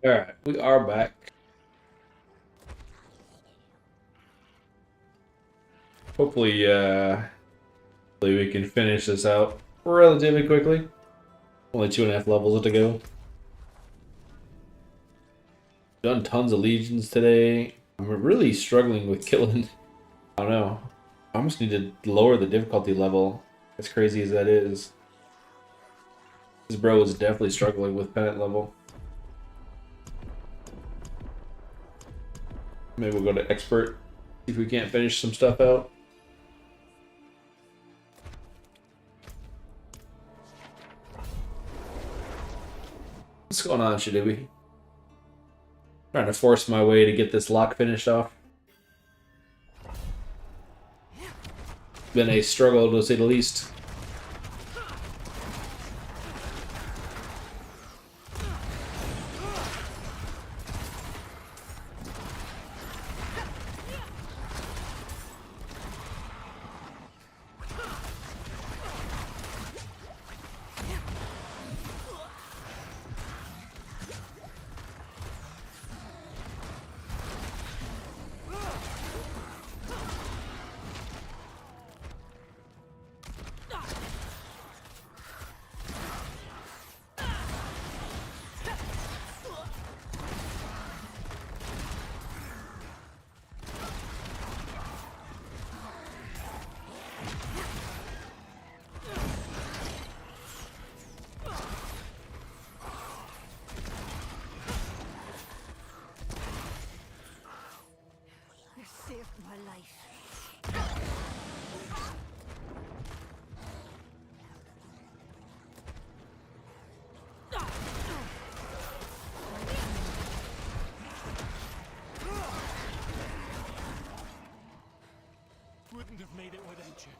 Alright, we are back. Hopefully, hopefully we can finish this out relatively quickly. Only 2.5 levels to go. Done tons of legions today. I'm really struggling with killing. I don't know. I almost need to lower the difficulty level. As crazy as that is. This bro is definitely struggling with pennant level. Maybe we'll go to expert. See if we can't finish some stuff out. What's going on, Shidobi? Trying to force my way to get this lock finished off. Been a struggle to say the least. Wouldn't have made it without you.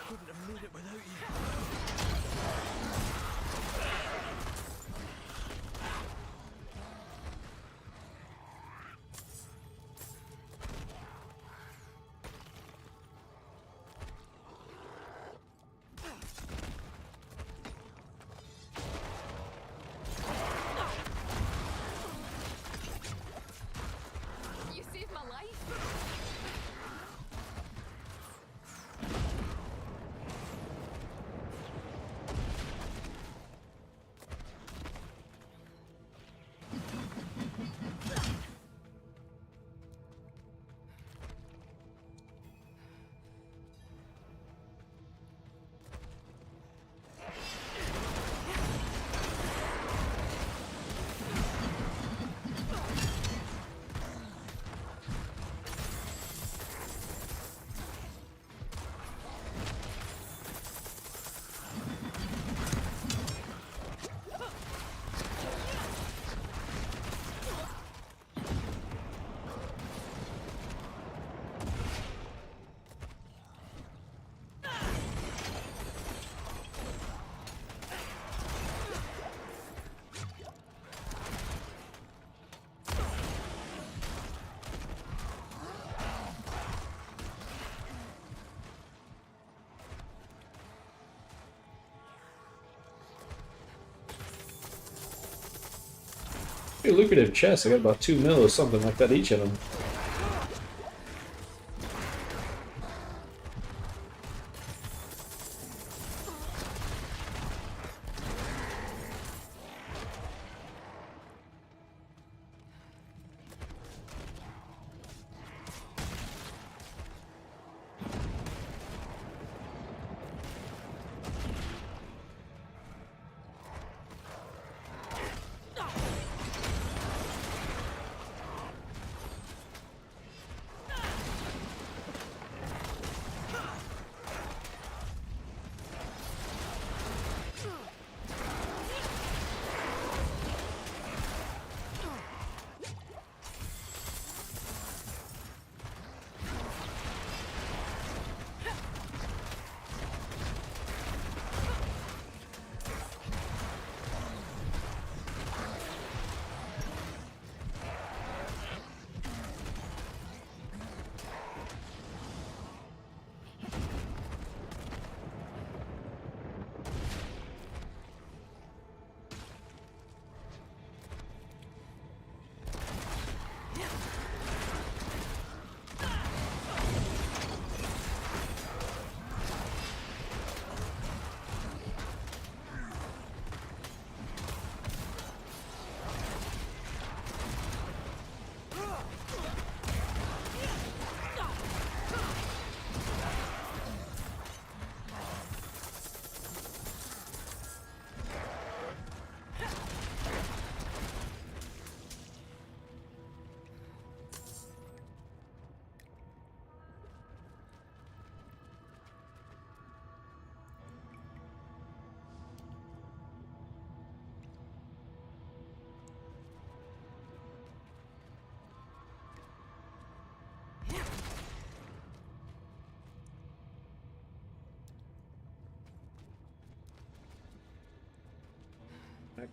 Couldn't have made it without you. You saved my life. Hey, lucrative chest. I got about 2 mil or something like that each of them.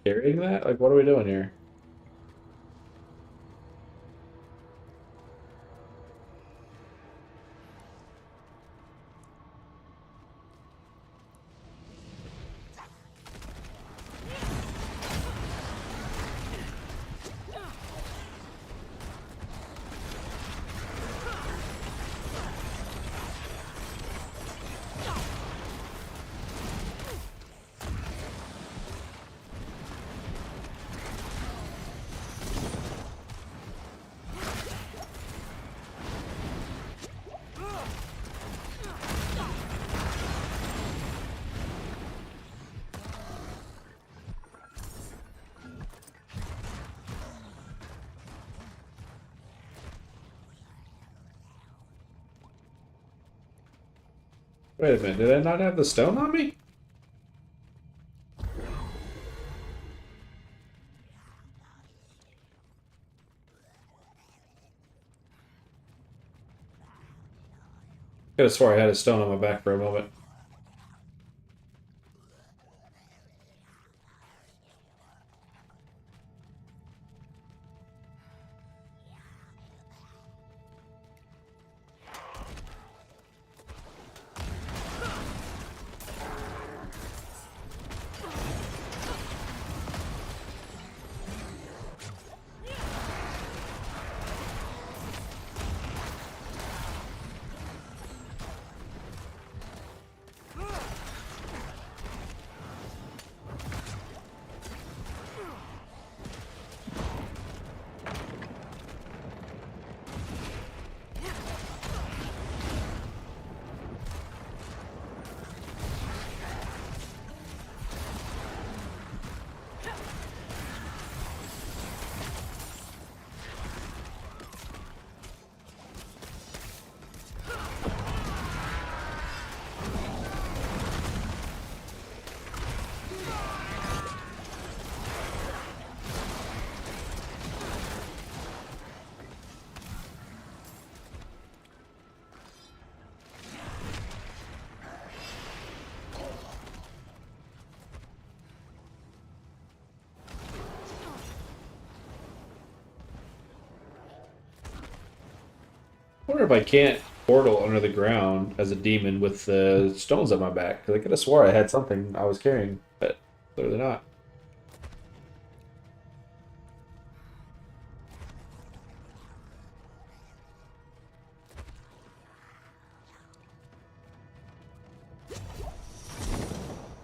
Carrying that? Like, what are we doing here? Wait a minute, did I not have the stone on me? Could have swore I had a stone on my back for a moment. I wonder if I can't portal under the ground as a demon with the stones on my back. Because I could have swore I had something I was carrying, but clearly not.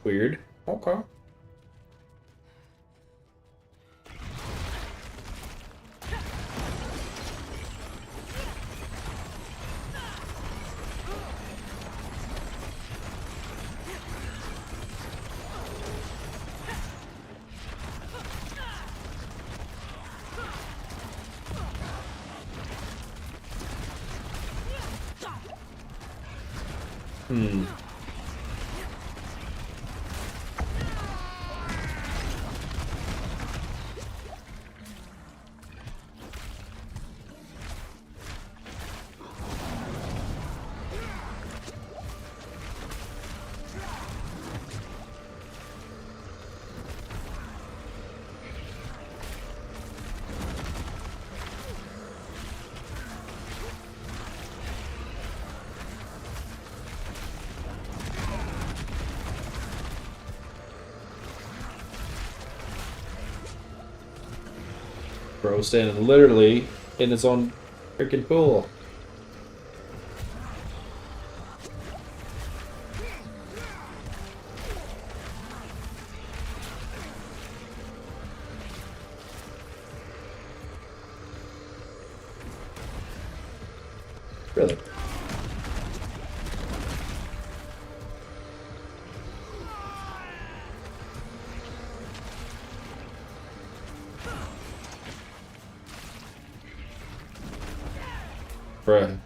Weird. Okay. Hmm. Bro standing literally in its own freaking pool. Really? Bruh.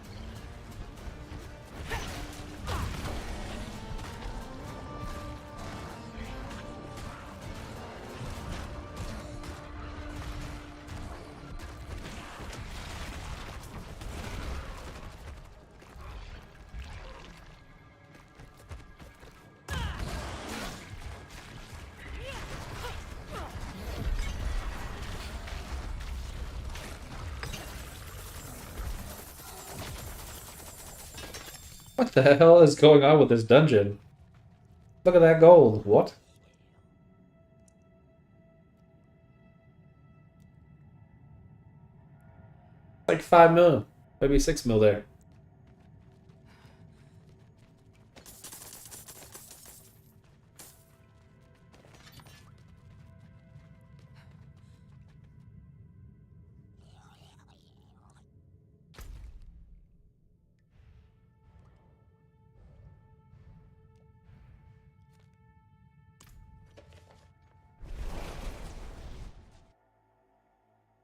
What the hell is going on with this dungeon? Look at that gold. What? Like 5 mil. Maybe 6 mil there.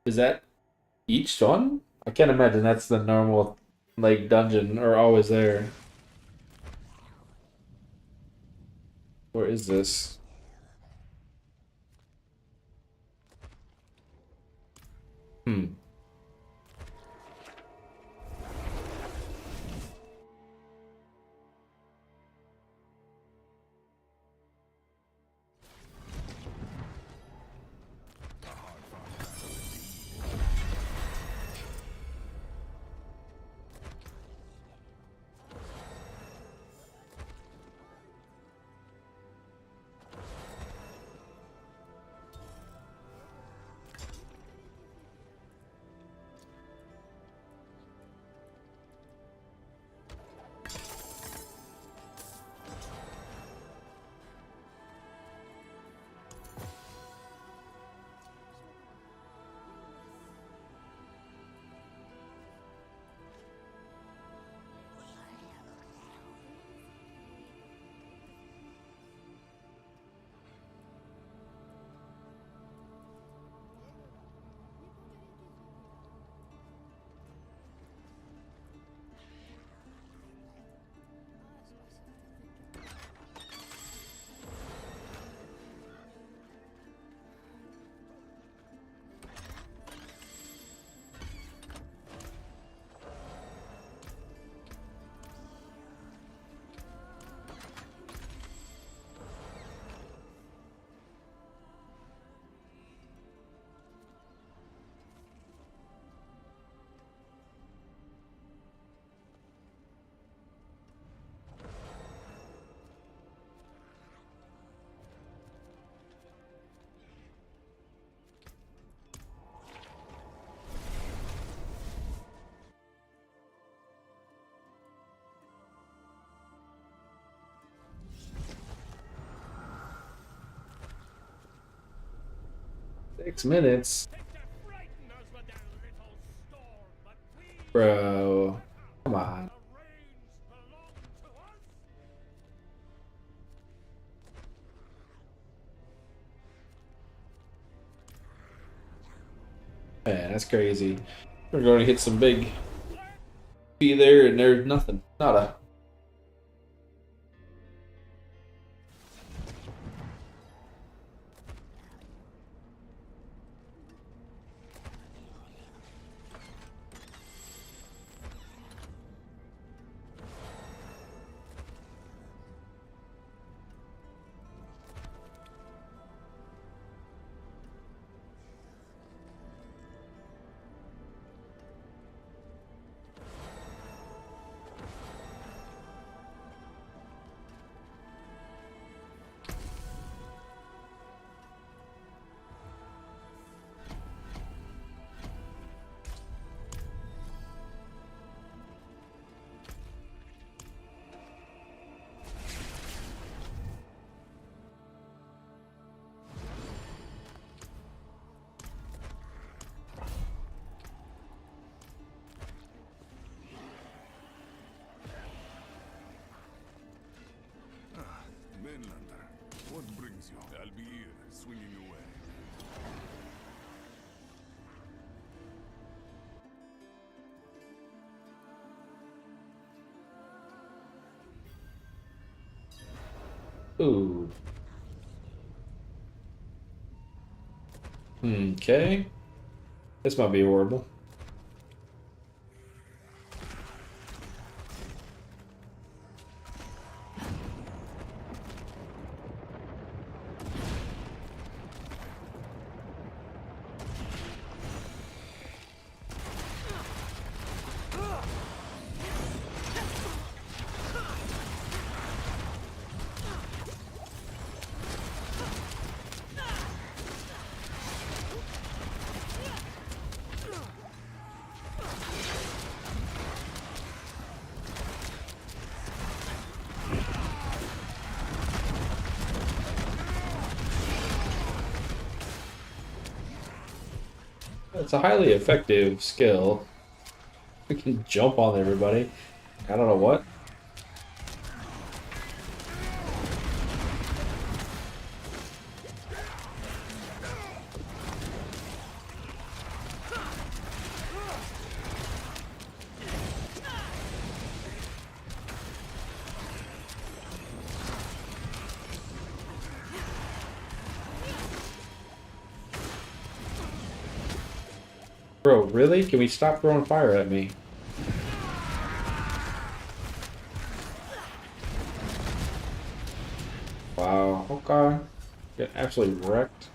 Is that each one? I can't imagine that's the normal like dungeon or always there. Where is this? Hmm. Six minutes? Bro. Come on. Man, that's crazy. We're going to hit some big be there and there's nothing. Nada. Mainlander, what brings you? I'll be here, swinging away. Ooh. Okay. This might be horrible. It's a highly effective skill. We can jump on everybody. I don't know what. Bro, really? Can we stop throwing fire at me? Wow, okay. Get absolutely wrecked.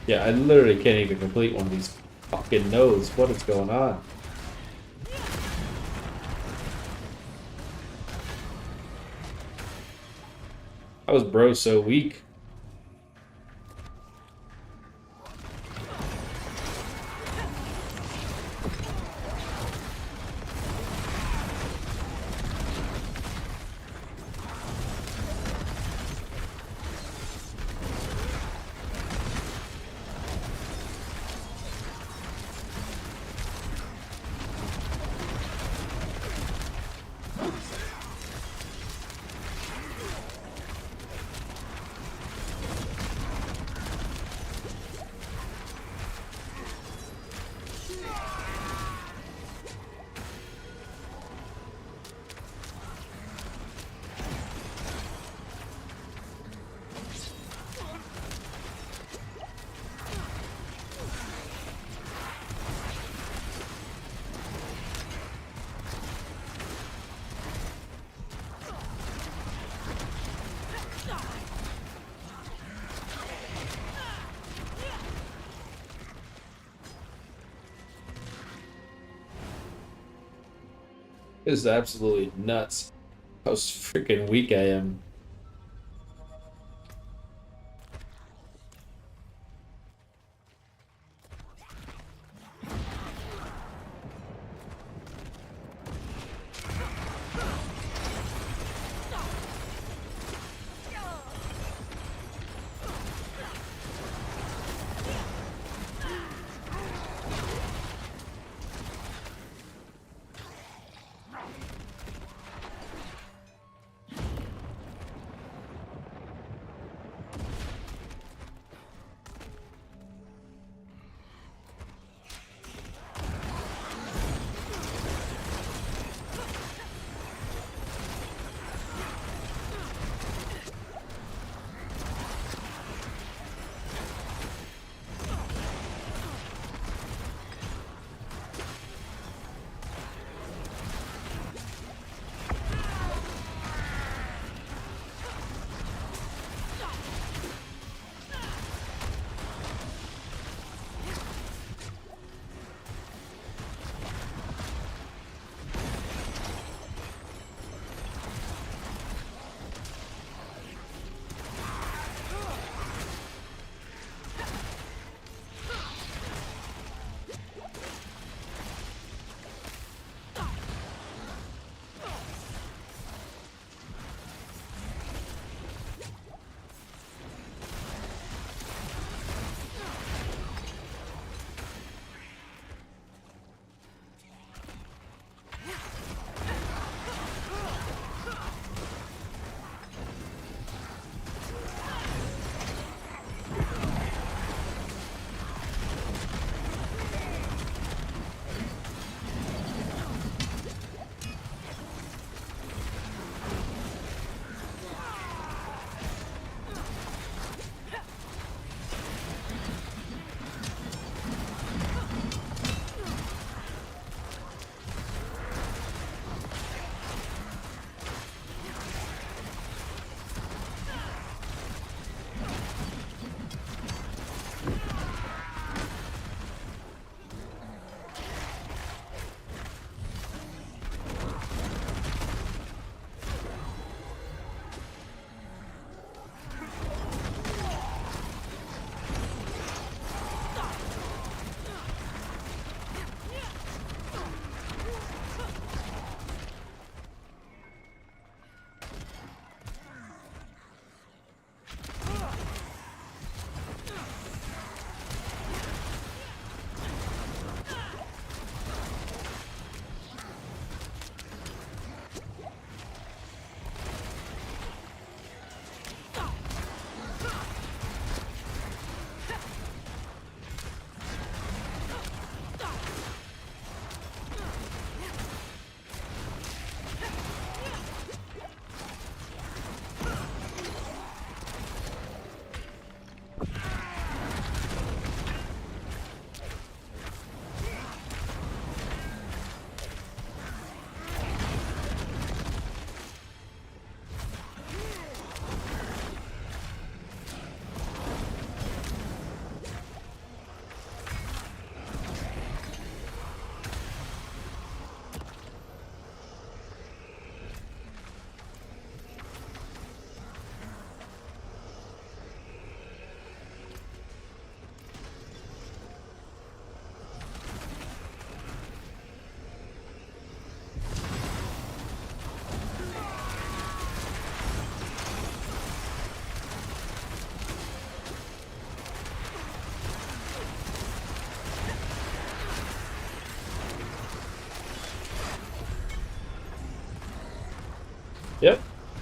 Yeah, I literally can't even complete one of these fucking nodes. What is going on? How was bro so weak? This is absolutely nuts. How freaking weak I am.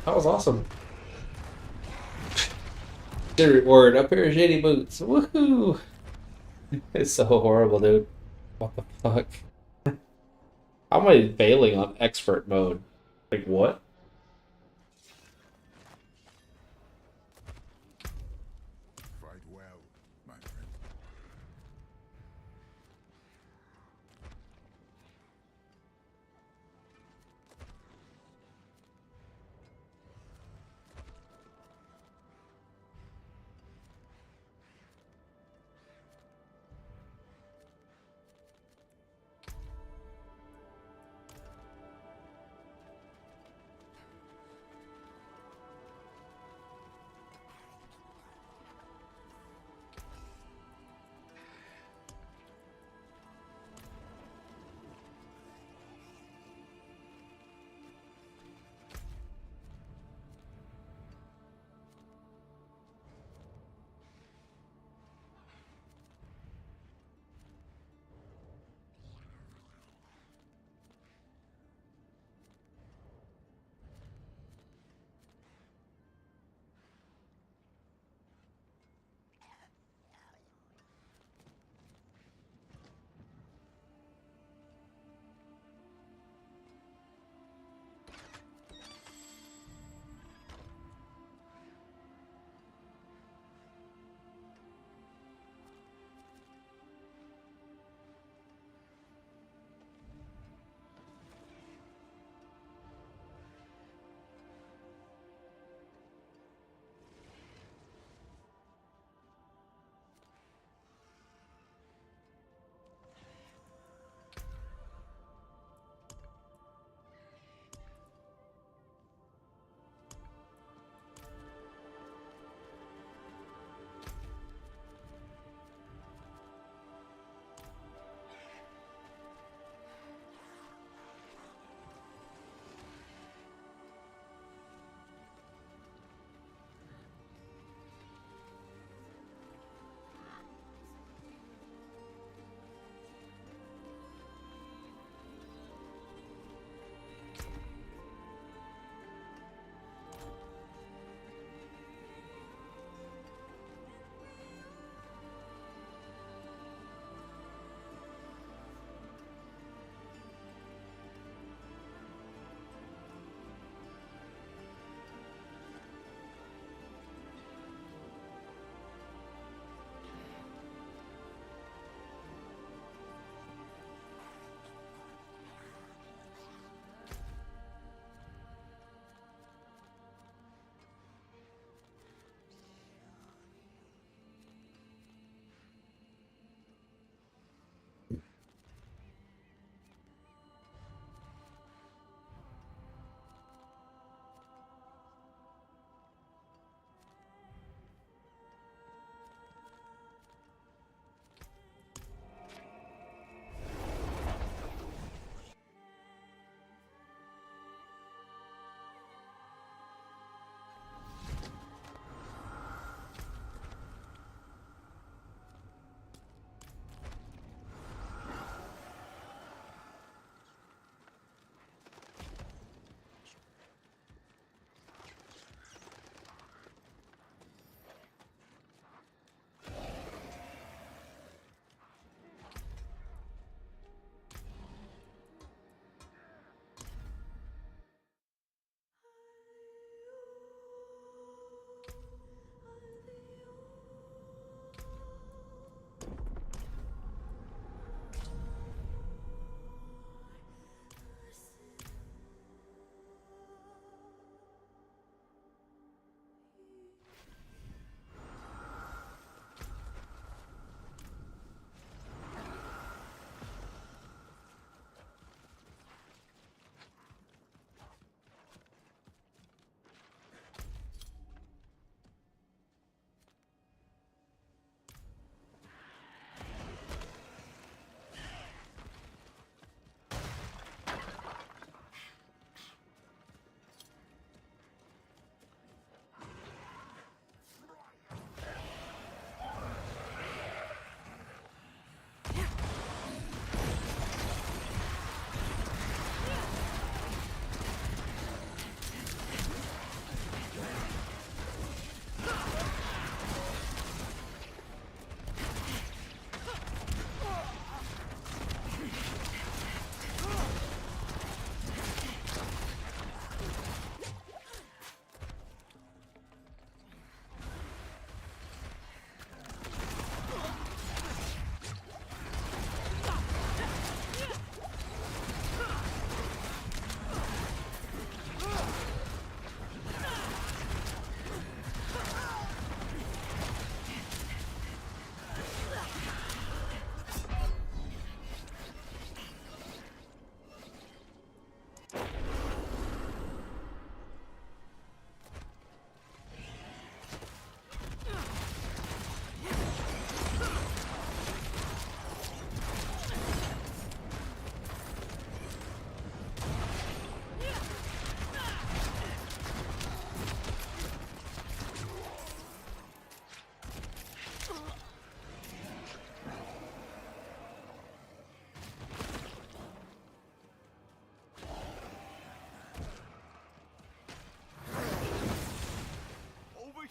That was awesome. Good reward. A pair of shady boots. Woohoo! It's so horrible, dude. What the fuck? How am I failing on expert mode? Like, what? Fight well, my friend.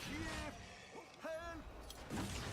Kiev! Help!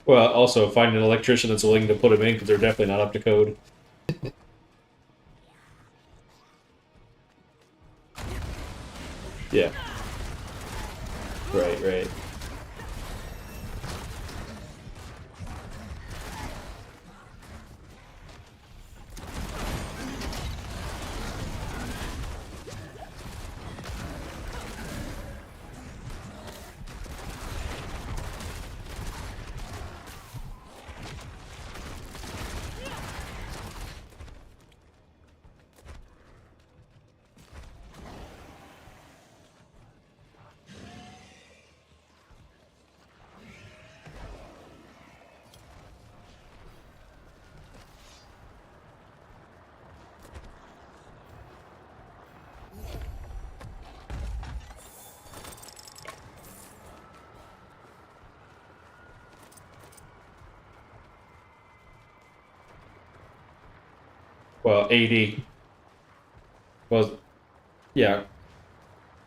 Well, also find an electrician that's willing to put them in because they're definitely not up to code. Yeah. Right, right. Well, 80 was, yeah,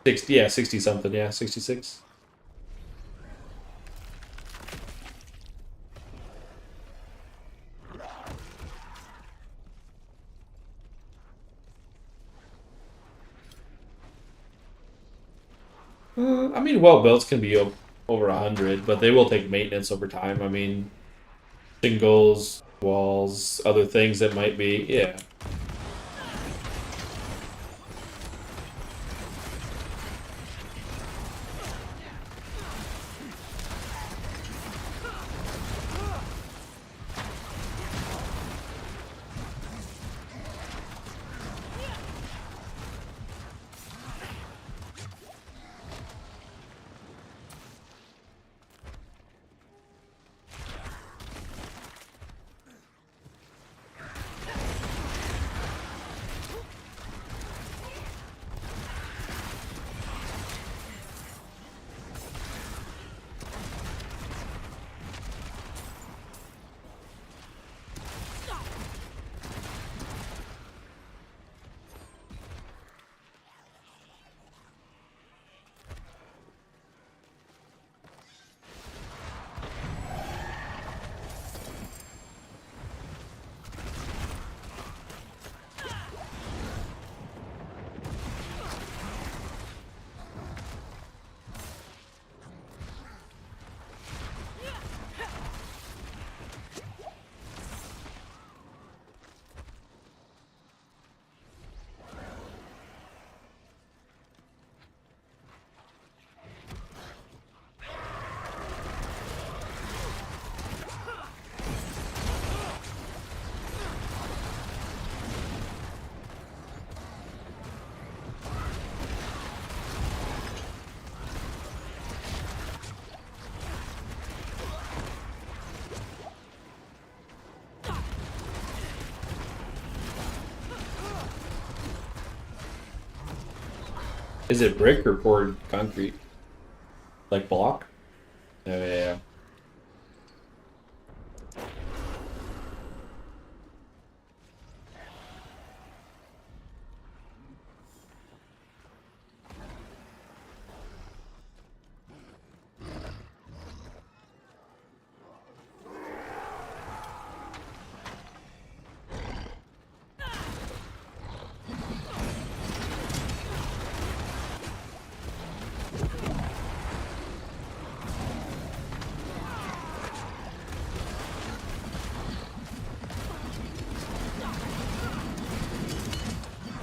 60, yeah, 60 something, yeah, 66. I mean, well built can be over 100, but they will take maintenance over time. I mean, shingles, walls, other things that might be, yeah. Is it brick or poured concrete? Like block? Oh, yeah.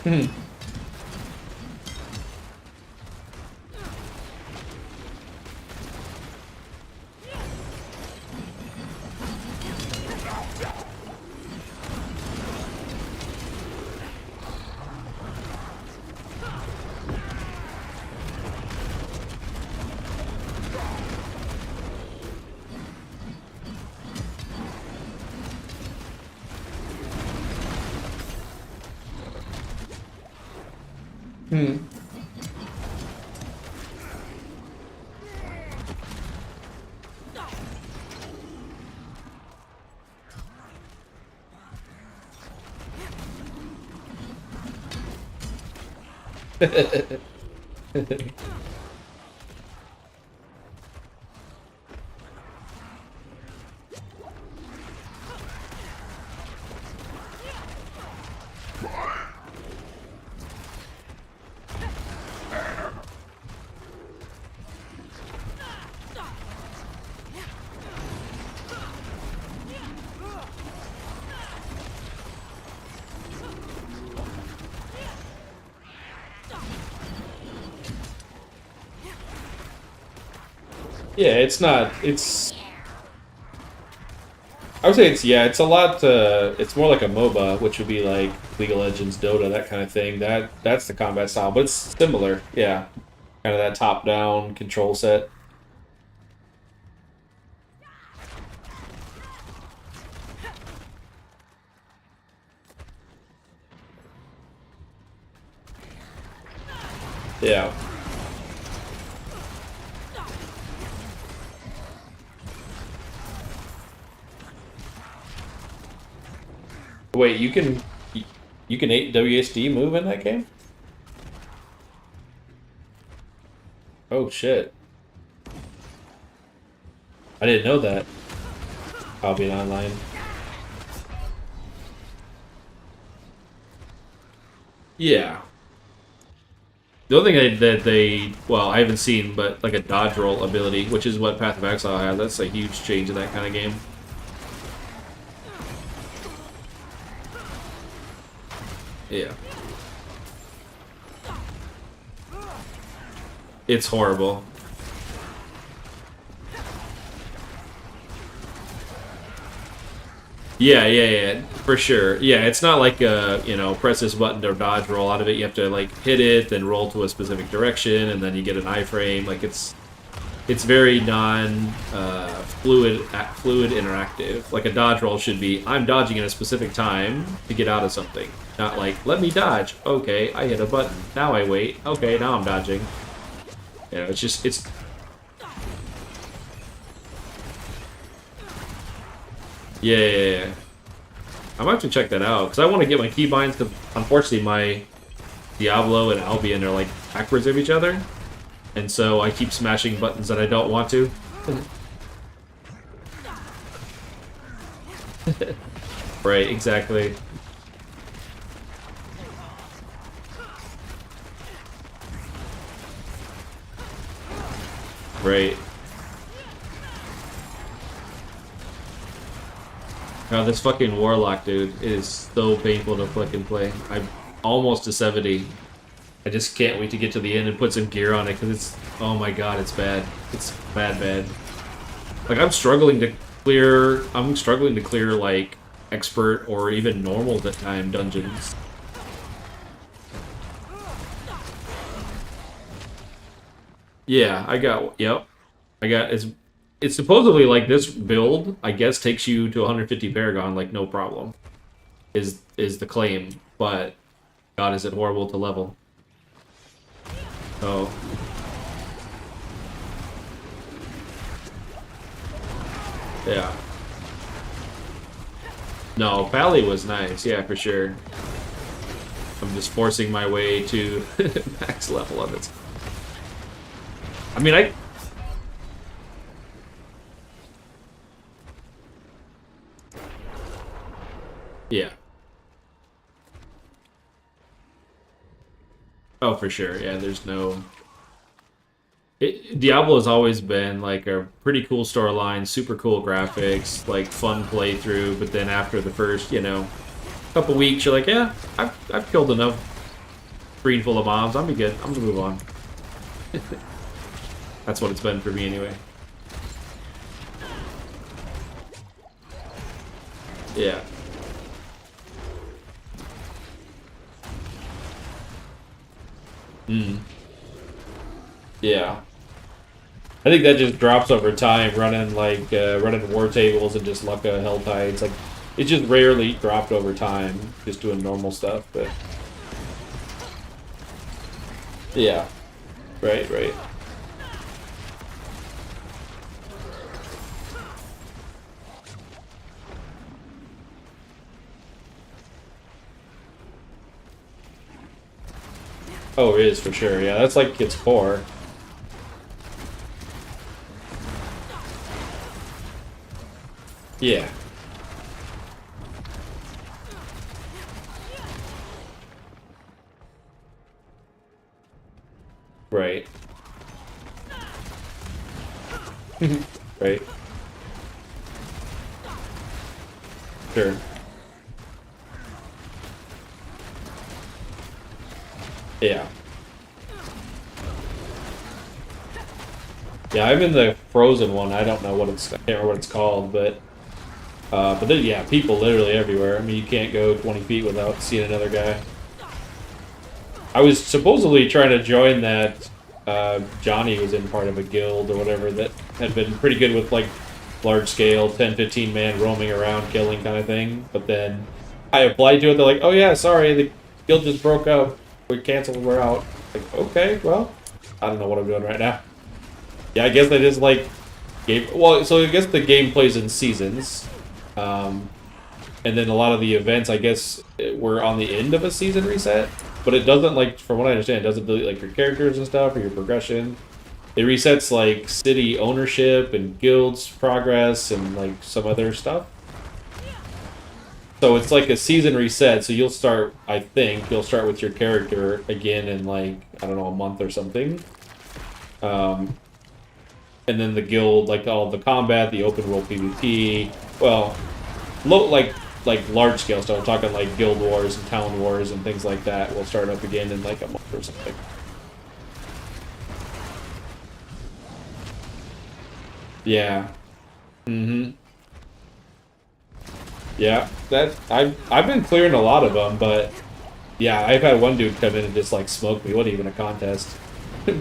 Hmm. Hmm. Yeah, it's not. It's. I would say it's a lot. It's more like a MOBA, which would be like League of Legends, Dota, that kind of thing. That's the combat style, but it's similar. Yeah, kind of that top-down control set. Yeah. Wait, you can 8 WSD move in that game? Oh shit. I didn't know that. I'll be online. Yeah. The only thing that they, well, I haven't seen, but like a dodge roll ability, which is what Path of Exile has. That's a huge change in that kind of game. Yeah. It's horrible. Yeah, for sure. Yeah, it's not like you know, press this button to dodge roll out of it. You have to like hit it, then roll to a specific direction, and then you get an iframe. Like it's very non fluid interactive. Like a dodge roll should be, I'm dodging in a specific time to get out of something. Not like, let me dodge. Okay, I hit a button. Now I wait. Okay, now I'm dodging. You know, it's yeah. I might have to check that out because I want to get my keybinds. Because unfortunately, my Diablo and Albion are like backwards of each other, and so I keep smashing buttons that I don't want to. Right, exactly. Right. God, this fucking Warlock, dude, it is so painful to fucking play. I'm almost to 70. I just can't wait to get to the end and put some gear on it, because it's... Oh my god, it's bad. It's bad. Like, I'm struggling to clear... like, expert or even normal time dungeons. Yeah, I got... Yep. I got... It's supposedly like this build, I guess, takes you to 150 Paragon, like, no problem. Is the claim, but god, is it horrible to level. Oh. Yeah. No, Pally was nice, yeah, for sure. I'm just forcing my way to max level of it. I mean, yeah. Oh, for sure. Yeah, there's no... Diablo's always been, like, a pretty cool storyline, super cool graphics, like, fun playthrough, but then after the first, you know, couple weeks, you're like, yeah, I've killed enough screen full of mobs, I'm good, I'm gonna move on. That's what it's been for me, anyway. Yeah. Yeah. I think that just drops over time, running like running war tables and just Lucka Hell Tides. Like, it just rarely dropped over time, just doing normal stuff. But yeah, right. Oh, it is for sure. Yeah, that's like its core. Yeah. Right. Right. Sure. Yeah. Yeah, I'm in the frozen one. I don't know what it's. I can't remember what it's called, but then yeah, people literally everywhere. I mean, you can't go 20 feet without seeing another guy. I was supposedly trying to join that. Johnny was in part of a guild or whatever that had been pretty good with like large scale 10, 15 man roaming around killing kind of thing. But then I applied to it. They're like, "Oh yeah, sorry, the guild just broke up. We canceled. We're out." Like, okay, well, I don't know what I'm doing right now. Yeah, I guess they just like well, so I guess the game plays in seasons, and then a lot of the events, I guess, were on the end of a season reset. But it doesn't like, from what I understand, it doesn't delete like your characters and stuff or your progression. It resets like city ownership and guilds progress and like some other stuff. So it's like a season reset. So you'll start, I think, you'll start with your character again in like, I don't know, a month or something. And then the guild, like all the combat, the open world PvP, well, like large scale stuff. I'm talking like guild wars and town wars and things like that will start up again in like a month or something. Yeah. Mm-hmm. Yeah. That I've been clearing a lot of them, but yeah, I've had one dude come in and just like smoke me. What even a contest?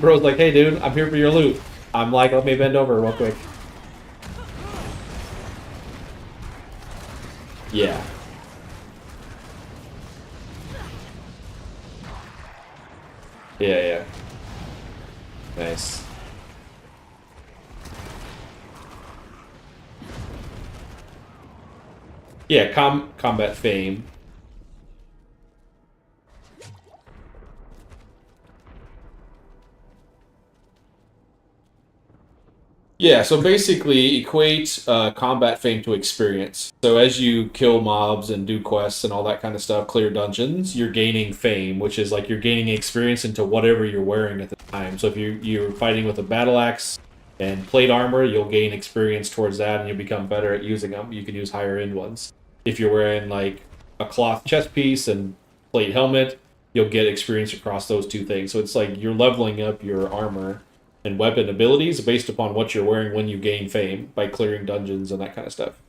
Bro's like, "Hey, dude, I'm here for your loot." I'm like, "Let me bend over real quick." Yeah. Yeah, yeah. Nice. Yeah, combat fame. Yeah, so basically equate combat fame to experience. So as you kill mobs and do quests and all that kind of stuff, clear dungeons, you're gaining fame, which is like you're gaining experience into whatever you're wearing at the time. So if you're fighting with a battle axe and plate armor, you'll gain experience towards that and you'll become better at using them. You can use higher end ones. If you're wearing like a cloth chest piece and plate helmet, you'll get experience across those two things. So it's like you're leveling up your armor and weapon abilities based upon what you're wearing when you gain fame by clearing dungeons and that kind of stuff.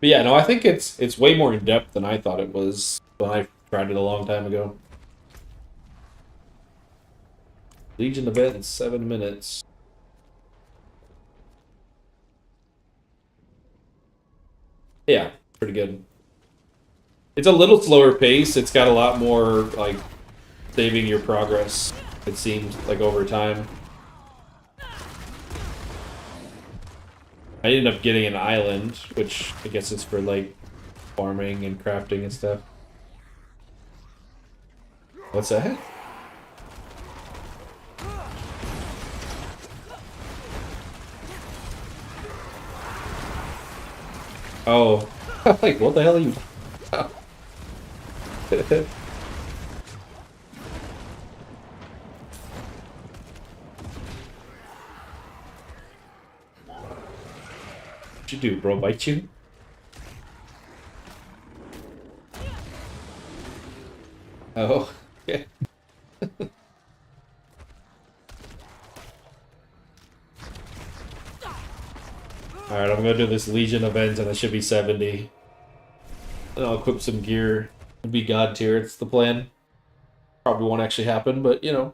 But yeah, no, I think it's way more in depth than I thought it was when I tried it a long time ago. Legion event in 7 minutes. Yeah, pretty good. It's a little slower pace. It's got a lot more like saving your progress. It seems like over time. I ended up getting an island, which I guess is for like farming and crafting and stuff. What's that? Oh, like what the hell are you? What'd you do, bro? Bite you? Oh, yeah. Alright, I'm gonna do this Legion event and it should be 70. And I'll equip some gear and be god tier. It's the plan. Probably won't actually happen, but you know.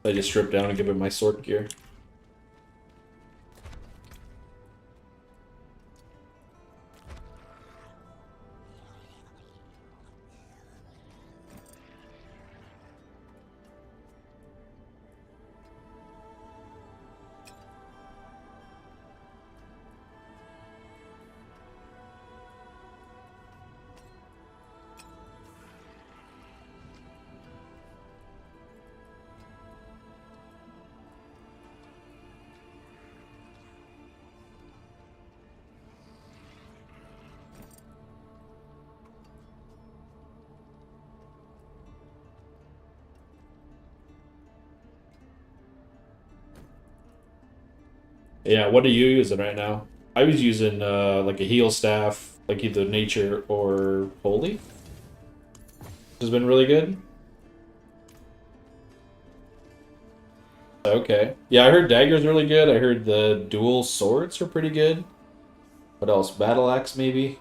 I just strip down and give it my sword gear. Yeah, what are you using right now? I was using like a heal staff, like either nature or holy. Has been really good. Okay. Yeah, I heard dagger's really good. I heard the dual swords are pretty good. What else? Battle axe maybe.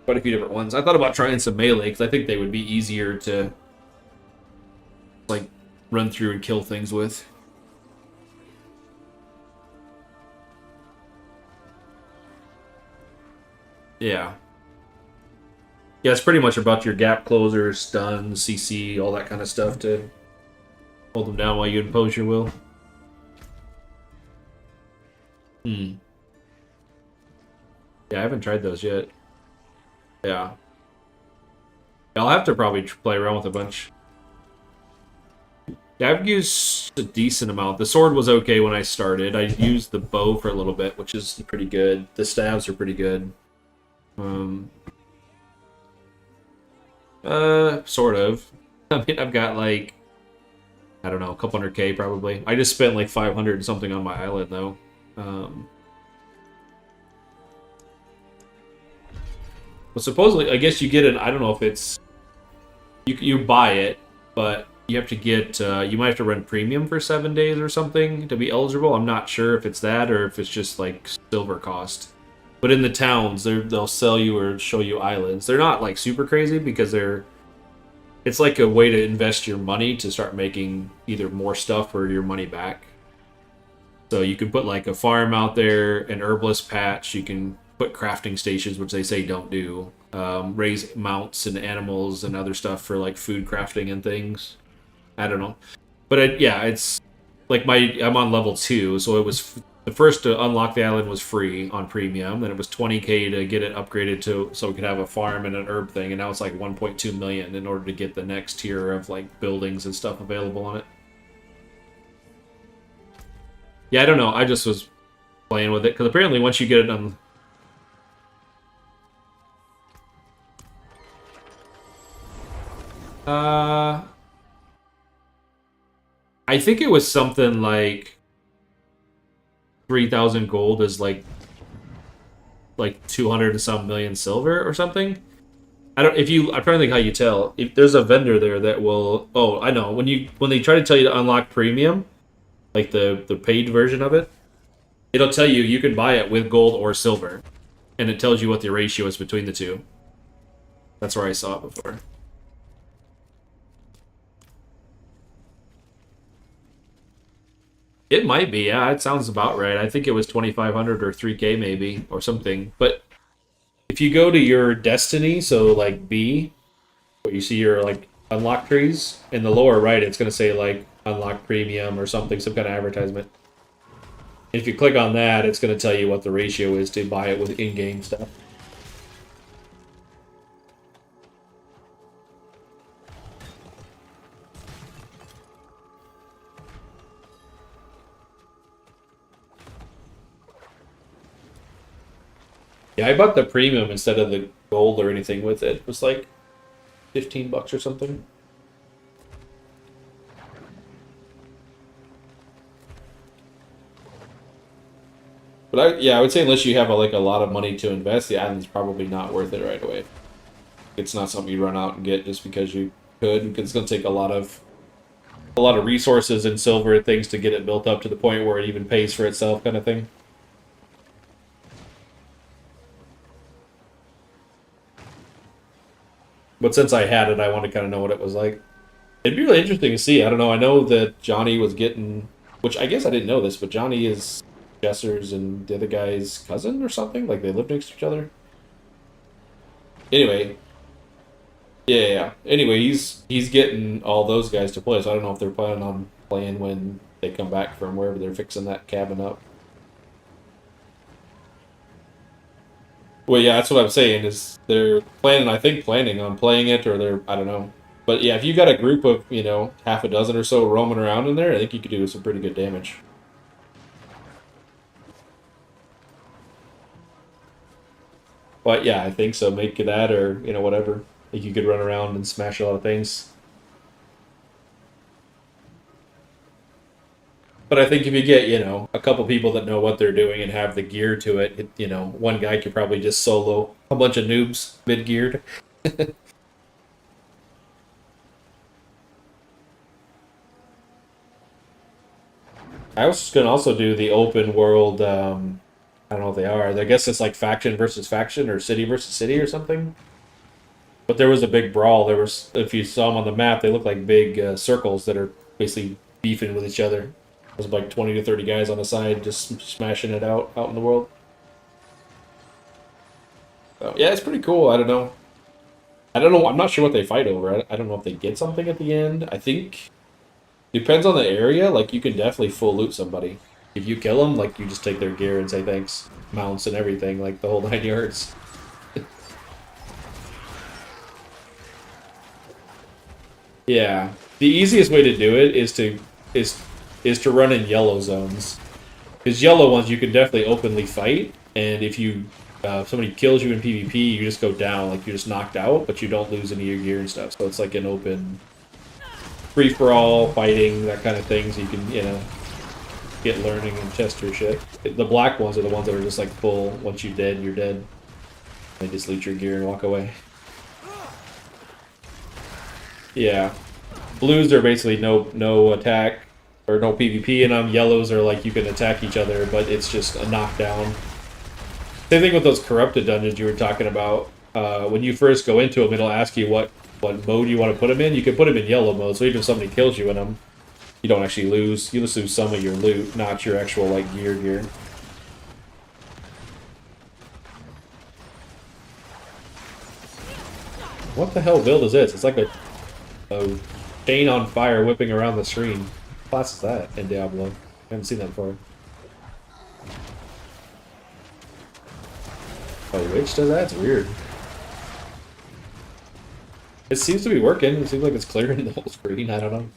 Quite a few different ones. I thought about trying some melee because I think they would be easier to like run through and kill things with. Yeah. Yeah, it's pretty much about your gap closers, stun, CC, all that kind of stuff to hold them down while you impose your will. Hmm. Yeah, I haven't tried those yet. Yeah. I'll have to probably play around with a bunch. Yeah, I've used a decent amount. The sword was okay when I started. I used the bow for a little bit, which is pretty good. The stabs are pretty good. Um, sort of. I mean, I've got like, I don't know, a couple hundred K probably. I just spent like 500 and something on my island though. But supposedly, I guess you get an, I don't know if it's, you buy it, but you have to get, you might have to run premium for 7 days or something to be eligible. I'm not sure if it's that or if it's just like silver cost. But in the towns, they'll sell you or show you islands. They're not like super crazy because it's like a way to invest your money to start making either more stuff or your money back. So you can put like a farm out there, an herbalist patch. You can put crafting stations, which they say don't do. Raise mounts and animals and other stuff for like food crafting and things. I don't know, but yeah, it's like I'm on level 2, so it was the first to unlock the island was free on premium. Then it was 20K to get it upgraded to so we could have a farm and an herb thing, and now it's like 1.2 million in order to get the next tier of like buildings and stuff available on it. Yeah, I don't know. I just was playing with it because apparently once you get it on. I think it was something like 3,000 gold is like 200 and some million silver or something. I don't if you I'm trying to think how you tell. If there's a vendor there that will oh, I know. When they try to tell you to unlock premium, like the paid version of it, it'll tell you you can buy it with gold or silver. And it tells you what the ratio is between the two. That's where I saw it before. It might be, yeah. It sounds about right. I think it was 2,500 or 3K maybe or something. But if you go to your destiny, so like B, where you see your like unlock trees in the lower right, it's gonna say like unlock premium or something, some kind of advertisement. If you click on that, it's gonna tell you what the ratio is to buy it with in-game stuff. Yeah, I bought the premium instead of the gold or anything with it. It was like 15 bucks or something. But I would say unless you have like a lot of money to invest, the island's probably not worth it right away. It's not something you run out and get just because you could, because it's going to take a lot of resources and silver and things to get it built up to the point where it even pays for itself, kind of thing. But since I had it, I want to kind of know what it was like. It'd be really interesting to see. I don't know. I know that Johnny was getting, which I guess I didn't know this, but Johnny is Jesser's and the other guy's cousin or something. Like they live next to each other. Anyway, yeah. Anyway, he's getting all those guys to play. So I don't know if they're planning on playing when they come back from wherever they're fixing that cabin up. Well, yeah, that's what I'm saying. Is they're planning? I think planning on playing it, or they're I don't know. But yeah, if you got a group of half a dozen or so roaming around in there, I think you could do some pretty good damage. But yeah, I think so. Make that or whatever. I think you could run around and smash a lot of things. But I think if you get, you know, a couple people that know what they're doing and have the gear to it, you know, one guy could probably just solo a bunch of noobs mid-geared. I was gonna also do the open world. I don't know what they are. I guess it's like faction versus faction or city versus city or something. But there was a big brawl. There was, if you saw them on the map, they look like big circles that are basically beefing with each other. There's like 20 to 30 guys on the side just smashing it out in the world. So, yeah, it's pretty cool. I don't know. I don't know. I'm not sure what they fight over. I don't know if they get something at the end. I think depends on the area. Like you can definitely full loot somebody. If you kill them, like you just take their gear and say thanks, mounts and everything, like the whole 9 yards. Yeah, the easiest way to do it is to run in yellow zones. Because yellow ones you can definitely openly fight, and if somebody kills you in PvP, you just go down, like you're just knocked out, but you don't lose any of your gear and stuff. So it's like an open free for all fighting, that kind of thing. So you can, you know, get learning and test your shit. The black ones are the ones that are just like full. Once you're dead, you're dead. They just loot your gear and walk away. Yeah. Blues are basically no attack or no PvP in them. Yellows are like you can attack each other, but it's just a knockdown. Same thing with those corrupted dungeons you were talking about. When you first go into them, it'll ask you what mode you want to put them in. You can put them in yellow mode, so even if somebody kills you in them, you don't actually lose. You just lose some of your loot, not your actual like gear. What the hell build is this? It's like a chain on fire whipping around the screen. What class is that in Diablo? I haven't seen that before. Oh, Witch does that? It's weird. It seems to be working. It seems like it's clearing the whole screen. I don't know.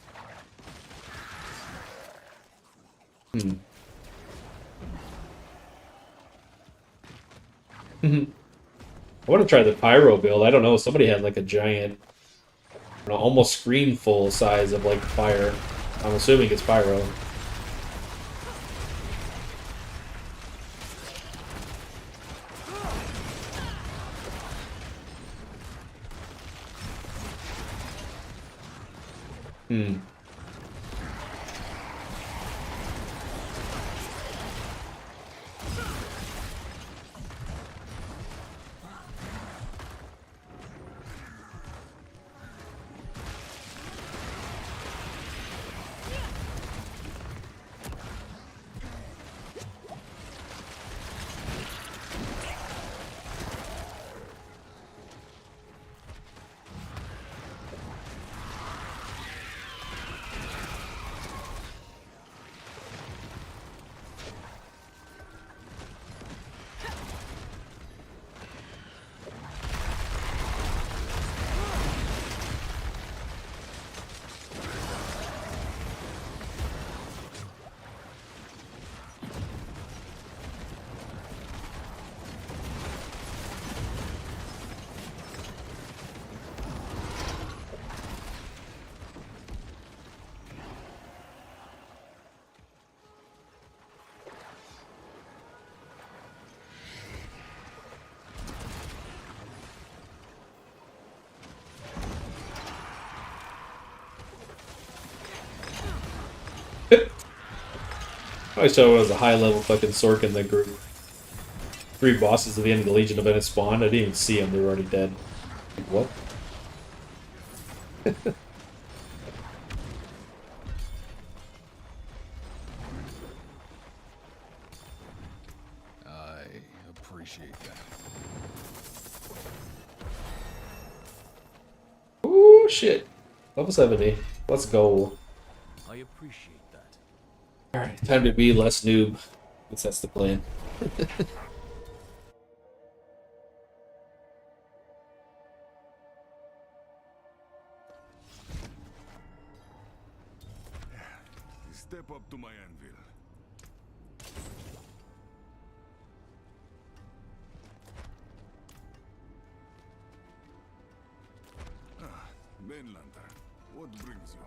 I want to try the pyro build. I don't know. Somebody had like a giant, I don't know, almost screen full size of like fire. I'm assuming it's pyro. Hmm. I saw it was a high level fucking Sork in the group. 3 bosses at the end of the Legion of Venice spawned. I didn't even see them. They were already dead. Like, what? I appreciate that. Ooh, shit. Level 70. Let's go. I appreciate that. Alright, time to be less noob. I guess that's the plan. Step up to my anvil. Mainlander, what brings you?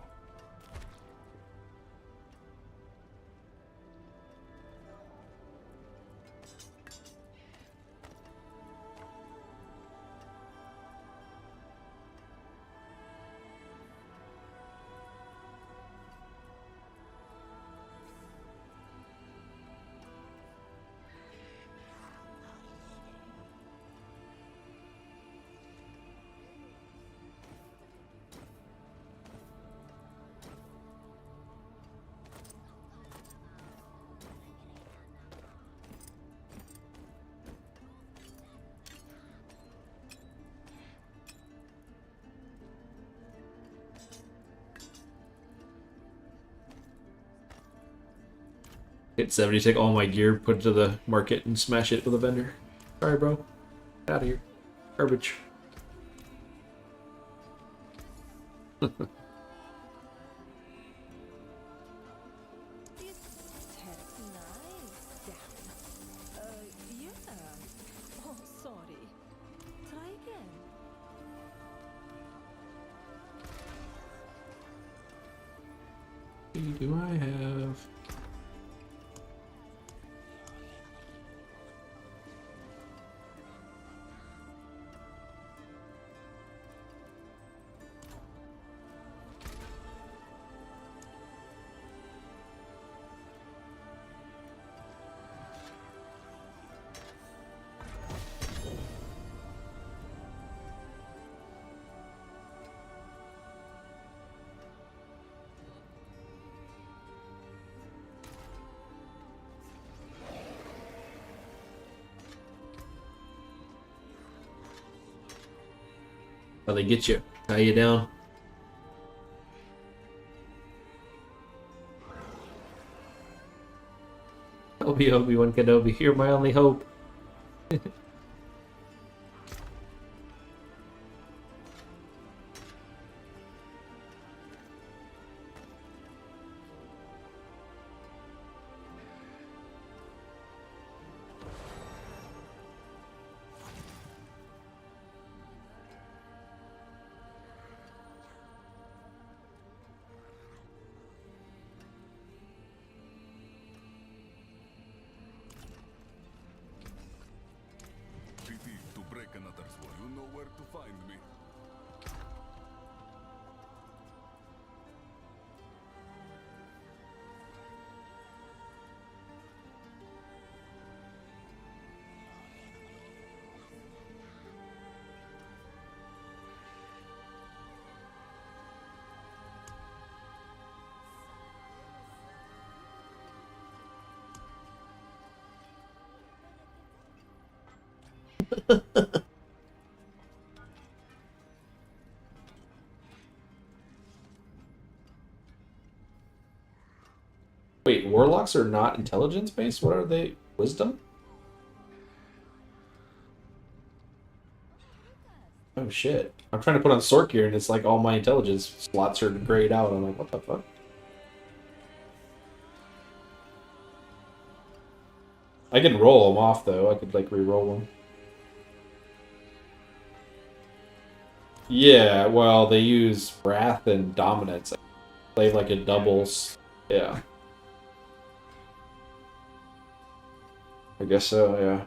Hit 70, take all my gear, put it to the market, and smash it with a vendor. Sorry, bro. Get out of here. Garbage. This taxi nice down. Yeah. Oh, sorry. Try again. Who do I have? How they get you? Tie you down? Obi-Wan Kenobi, you're my only hope. PT to break another sword. You know where to find me. Wait, warlocks are not intelligence based? What are they? Wisdom? Oh shit. I'm trying to put on sword gear and it's like all my intelligence slots are grayed out. I'm like, what the fuck? I can roll them off though. I could like re-roll them. Yeah, well, they use wrath and dominance. Play like a doubles. Yeah. I guess so, yeah.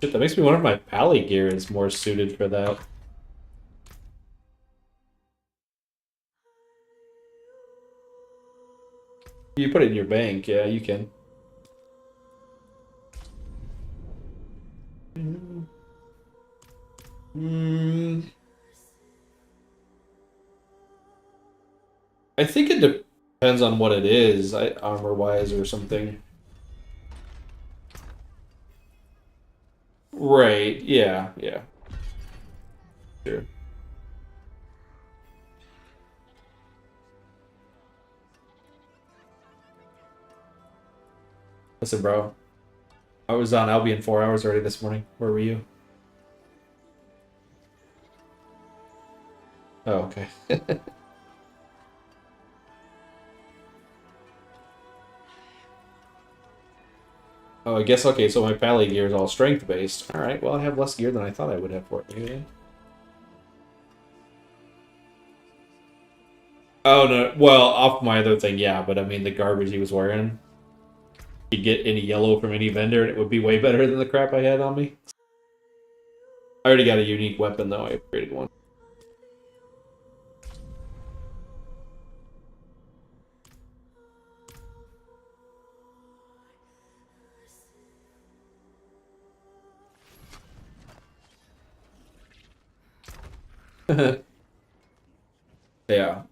Shit, that makes me wonder if my pally gear is more suited for that. You put it in your bank, yeah, you can. I think it depends on what it is, armor-wise or something. Right, yeah, yeah. Sure. Listen, bro. I was on Albion 4 hours already this morning. Where were you? Oh, okay. Oh, I guess, okay, so my pally gear is all strength-based. Alright, well, I have less gear than I thought I would have for it. Yeah. Oh, no, well, off my other thing, yeah, but I mean, the garbage he was wearing. You'd get any yellow from any vendor, and it would be way better than the crap I had on me. I already got a unique weapon, though. I upgraded one. Yeah.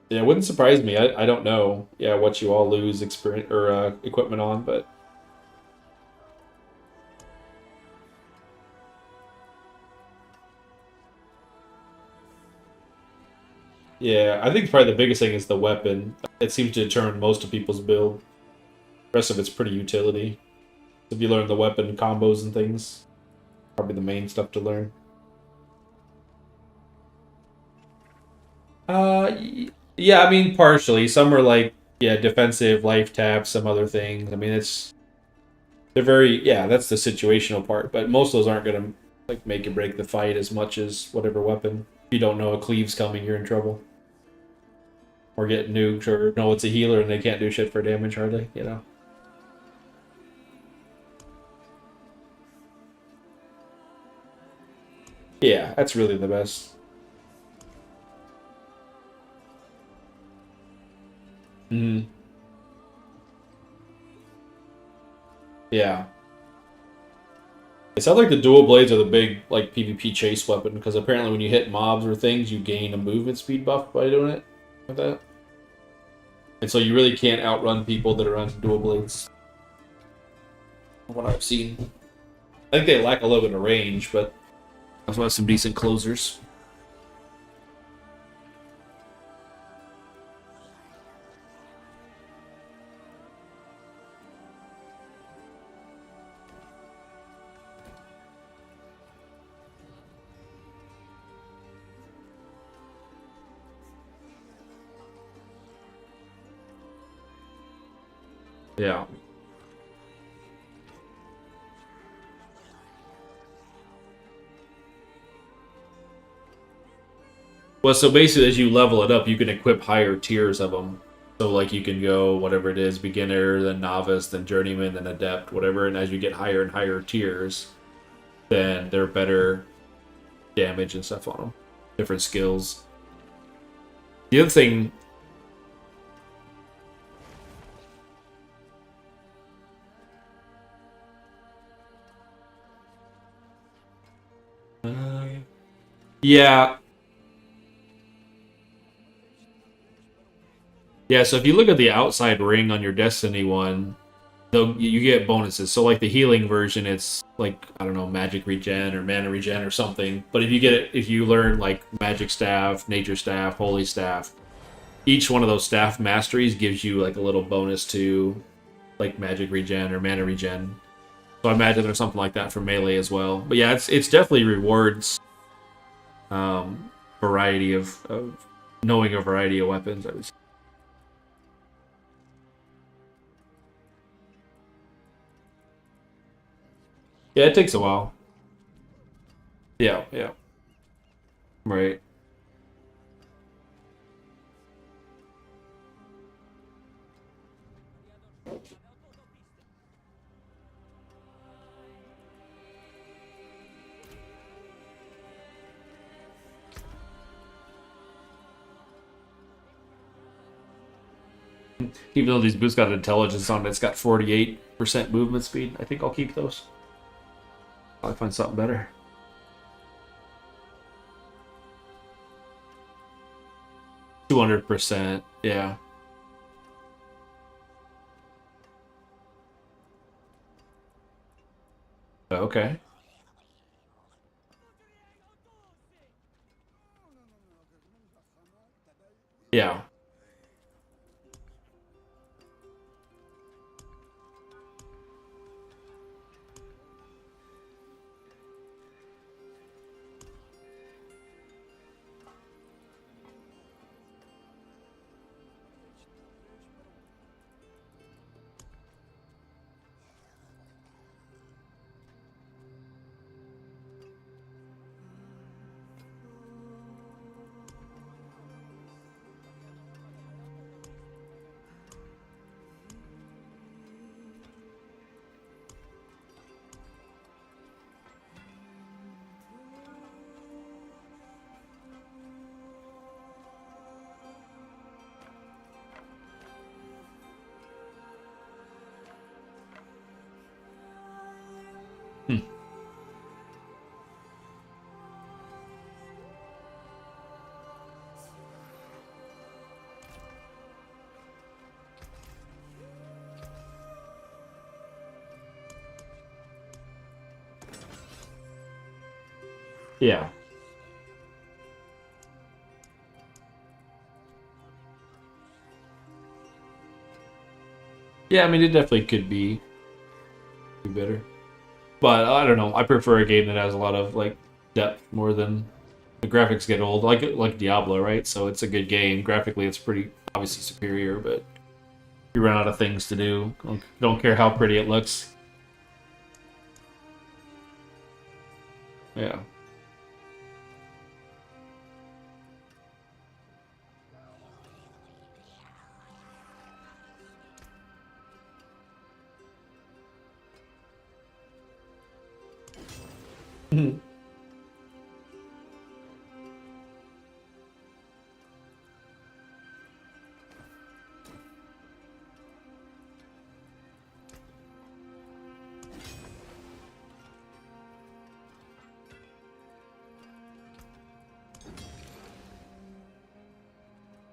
Yeah, it wouldn't surprise me. I don't know. Yeah, what you all lose experience or equipment on, but yeah, I think probably the biggest thing is the weapon. It seems to determine most of people's build. The rest of it's pretty utility. If you learn the weapon combos and things, probably the main stuff to learn. Yeah, I mean partially. Some are like yeah, defensive, life taps, some other things. I mean they're very yeah, that's the situational part, but most of those aren't gonna like make or break the fight as much as whatever weapon. If you don't know a cleave's coming, you're in trouble. Or get nuked or know it's a healer and they can't do shit for damage hardly, you know. Yeah, that's really the best. Mm, yeah. It sounds like the dual blades are the big like PvP chase weapon because apparently when you hit mobs or things, you gain a movement speed buff by doing it like that. And so you really can't outrun people that are on dual blades. From what I've seen, I think they lack a little bit of range, but also have some decent closers. Yeah. Well, so basically, as you level it up, you can equip higher tiers of them. So, like, you can go whatever it is, beginner, then novice, then journeyman, then adept, whatever. And as you get higher and higher tiers, then they're better damage and stuff on them. Different skills. The other thing, yeah, yeah. So if you look at the outside ring on your Destiny one, though you get bonuses. So like the healing version, it's like I don't know, magic regen or mana regen or something. But if you get it, if you learn like magic staff, nature staff, holy staff, each one of those staff masteries gives you like a little bonus to like magic regen or mana regen. So I imagine there's something like that for melee as well. But yeah, it's definitely rewards variety of knowing a variety of weapons. I was yeah, it takes a while. Yeah, yeah, right. Even though these boots got intelligence on it, it's got 48% movement speed. I think I'll keep those. I'll find something better. 200%. Yeah. Okay. Yeah. Yeah. Yeah, I mean, it definitely could be better. But I don't know. I prefer a game that has a lot of like depth more than the graphics get old. Like Diablo, right? So it's a good game. Graphically, it's pretty obviously superior, but you run out of things to do. Don't care how pretty it looks. Yeah.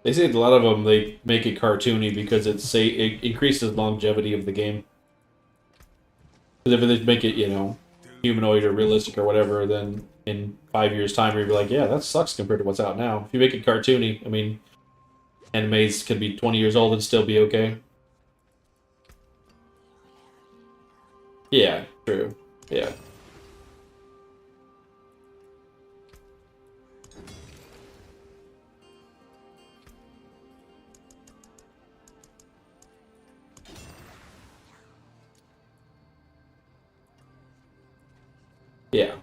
They say a lot of them they make it cartoony because it increases longevity of the game. Because if they make it, humanoid or realistic or whatever, then in 5 years' time, you'll be like, yeah, that sucks compared to what's out now. If you make it cartoony, I mean, animes can be 20 years old and still be okay. Yeah, true. Yeah. Yeah.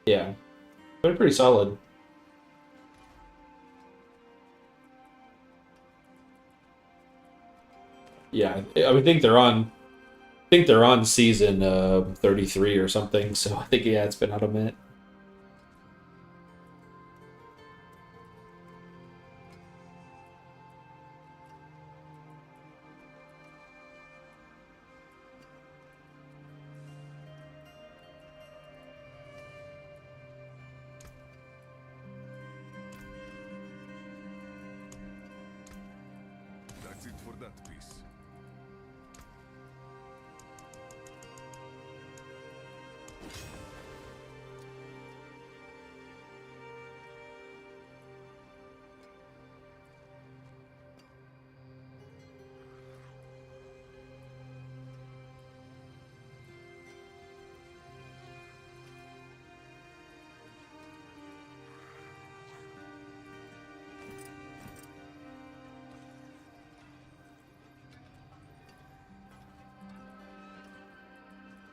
Yeah. They're pretty solid. Yeah. I think they're on season 33 or something, so I think yeah, it's been out a minute. That's it for that piece.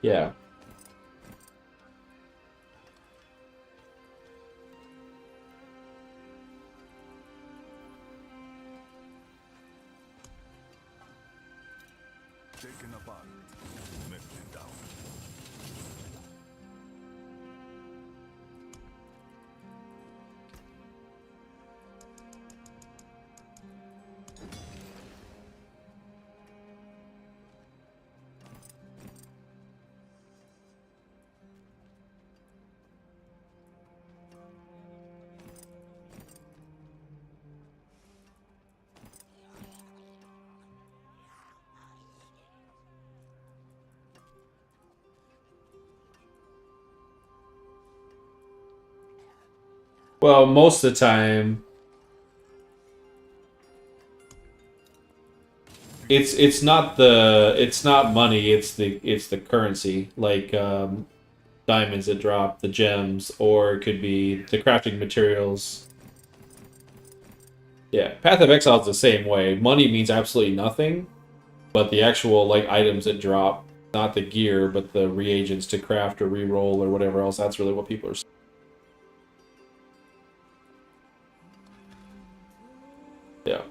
Yeah. Taken apart. Melted down. Well, most of the time, it's not money. It's the currency, like diamonds that drop, the gems, or it could be the crafting materials. Yeah, Path of Exile is the same way. Money means absolutely nothing, but the actual like items that drop, not the gear, but the reagents to craft or re-roll or whatever else. That's really what people are. Yeah.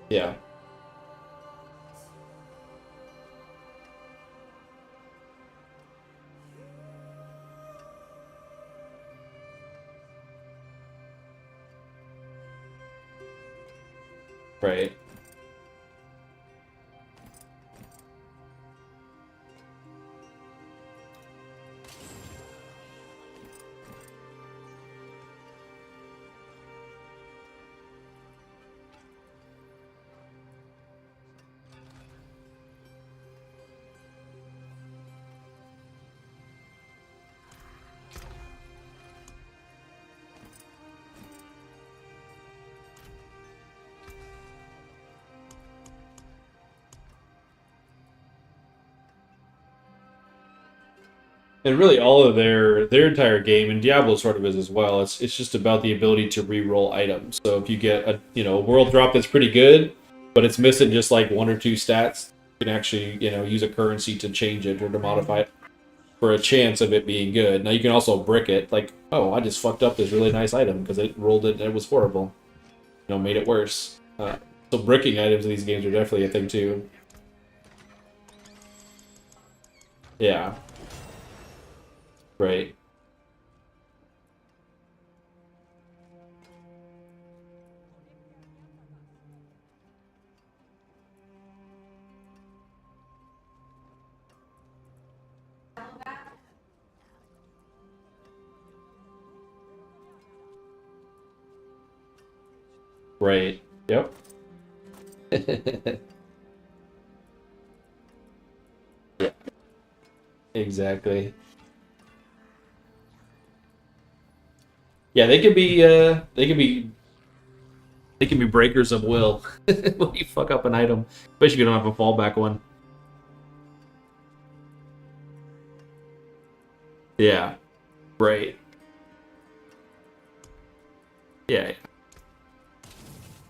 Yeah. Right. And really, all of their entire game, and Diablo sort of is as well. It's just about the ability to re-roll items. So if you get a world drop that's pretty good, but it's missing just like one or two stats, you can actually use a currency to change it or to modify it for a chance of it being good. Now you can also brick it, like, oh, I just fucked up this really nice item because it rolled it and it was horrible. Made it worse. So bricking items in these games are definitely a thing too. Yeah. Right. Right. Yep. Yeah. Exactly. Yeah, they can be breakers of will when you fuck up an item, especially if you don't have a fallback one. Yeah. Right. Yeah.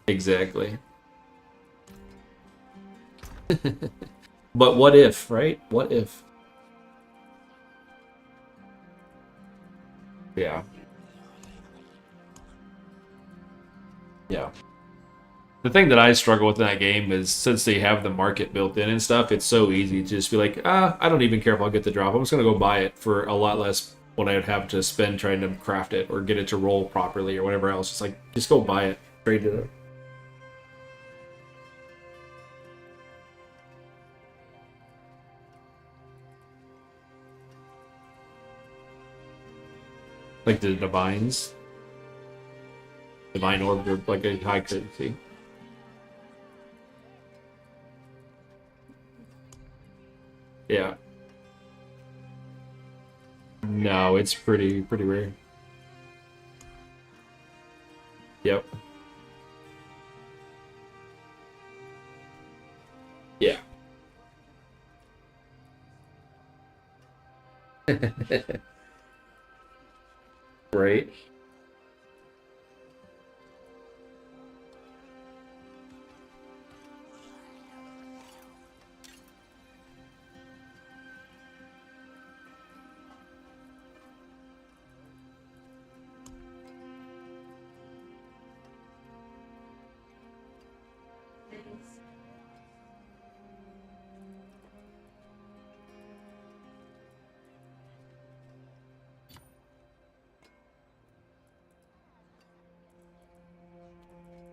Exactly. But what if, right? What if? Yeah. Yeah. The thing that I struggle with in that game is since they have the market built in and stuff, it's so easy to just be like, I don't even care if I'll get the drop. I'm just gonna go buy it for a lot less what I would have to spend trying to craft it or get it to roll properly or whatever else. It's like just go buy it, trade it. Like the divine orb, or like a high currency. Yeah. No, it's pretty rare. Yep. Yeah. Right.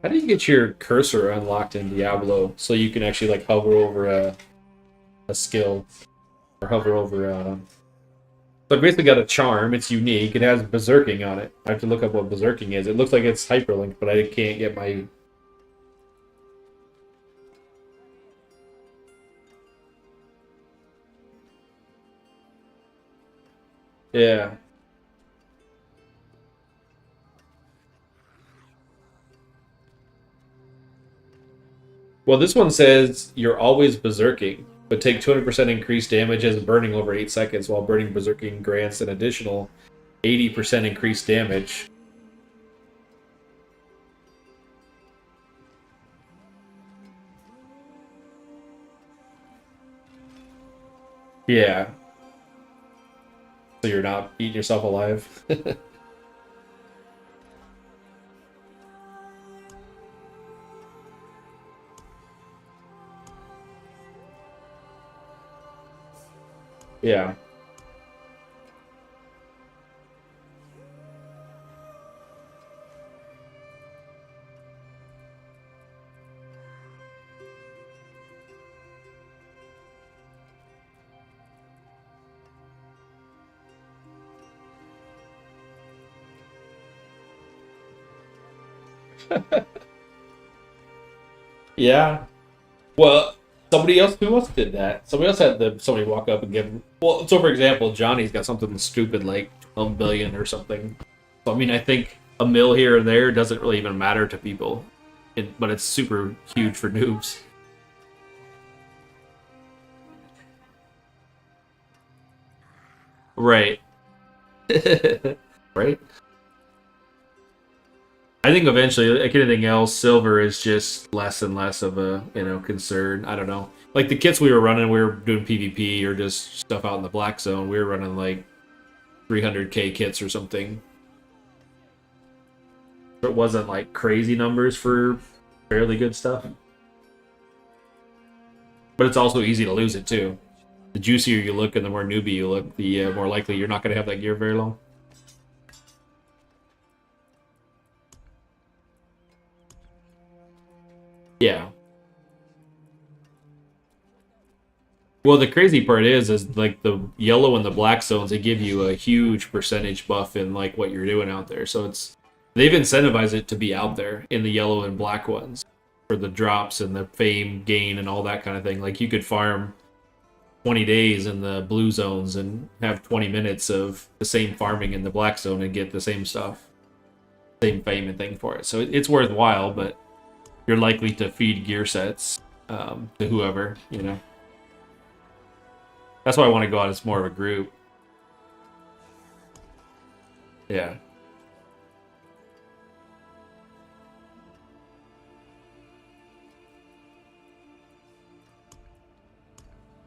How do you get your cursor unlocked in Diablo so you can actually like hover over a skill or hover over a? So I've basically got a charm. It's unique. It has berserking on it. I have to look up what berserking is. It looks like it's hyperlinked, but I can't get my. Yeah. Well, this one says you're always berserking, but take 200% increased damage as burning over 8 seconds, while burning berserking grants an additional 80% increased damage. Yeah. So you're not eating yourself alive. Yeah. Yeah. Well, who else did that? Somebody else had somebody walk up and give. Well, so for example, Johnny's got something stupid like 12 billion or something. So I mean, I think a mil here or there doesn't really even matter to people, but it's super huge for noobs. Right. Right. I think eventually, like anything else, silver is just less and less of a concern. I don't know. Like the kits we were running, we were doing PvP or just stuff out in the black zone. We were running like 300k kits or something. It wasn't like crazy numbers for fairly good stuff. But it's also easy to lose it too. The juicier you look and the more newbie you look, the more likely you're not going to have that gear very long. Yeah. Well, the crazy part is like the yellow and the black zones, they give you a huge percentage buff in like what you're doing out there. So they've incentivized it to be out there in the yellow and black ones for the drops and the fame gain and all that kind of thing. Like you could farm 20 days in the blue zones and have 20 minutes of the same farming in the black zone and get the same stuff, same fame and thing for it. So it's worthwhile, but you're likely to feed gear sets to whoever, That's why I want to go out as more of a group. Yeah.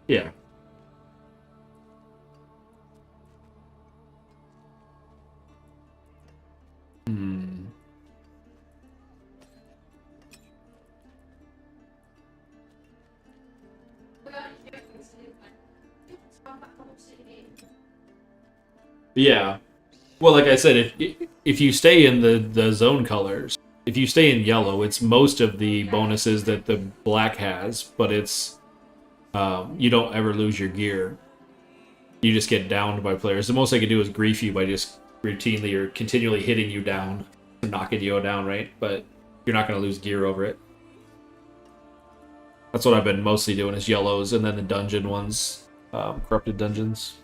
Yeah. Hmm. Yeah. Well, like I said, if you stay in the zone colors, if you stay in yellow, it's most of the bonuses that the black has, but it's you don't ever lose your gear. You just get downed by players. The most they can do is grief you by just routinely or continually hitting you down, knocking you down, right? But you're not going to lose gear over it. That's what I've been mostly doing is yellows, and then the dungeon ones, corrupted dungeons.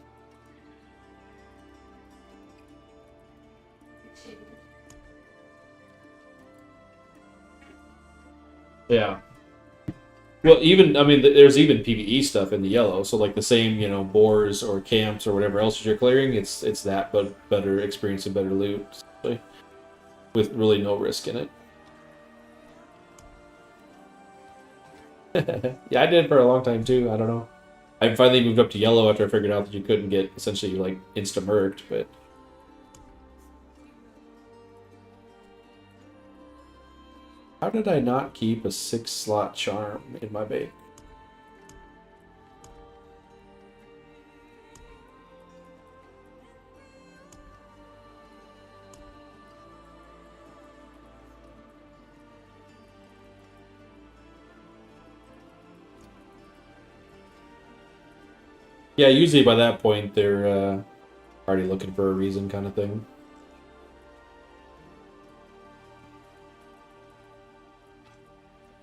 Yeah. Well, I mean, there's even PvE stuff in the yellow. So like the same, boars or camps or whatever else you're clearing, it's that, but better experience and better loot, with really no risk in it. Yeah, I did for a long time too. I don't know. I finally moved up to yellow after I figured out that you couldn't get essentially like insta-merked, but. How did I not keep a 6-slot charm in my bait? Yeah, usually by that point they're already looking for a reason kind of thing.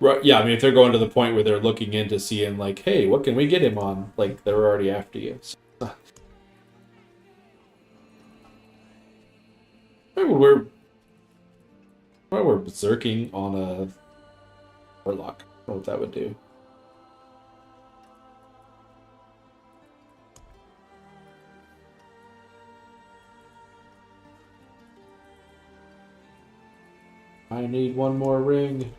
Right, yeah, I mean, if they're going to the point where they're looking into seeing, like, hey, what can we get him on? Like, they're already after you. So. Maybe we're berserking on a warlock. I don't know what that would do. I need one more ring.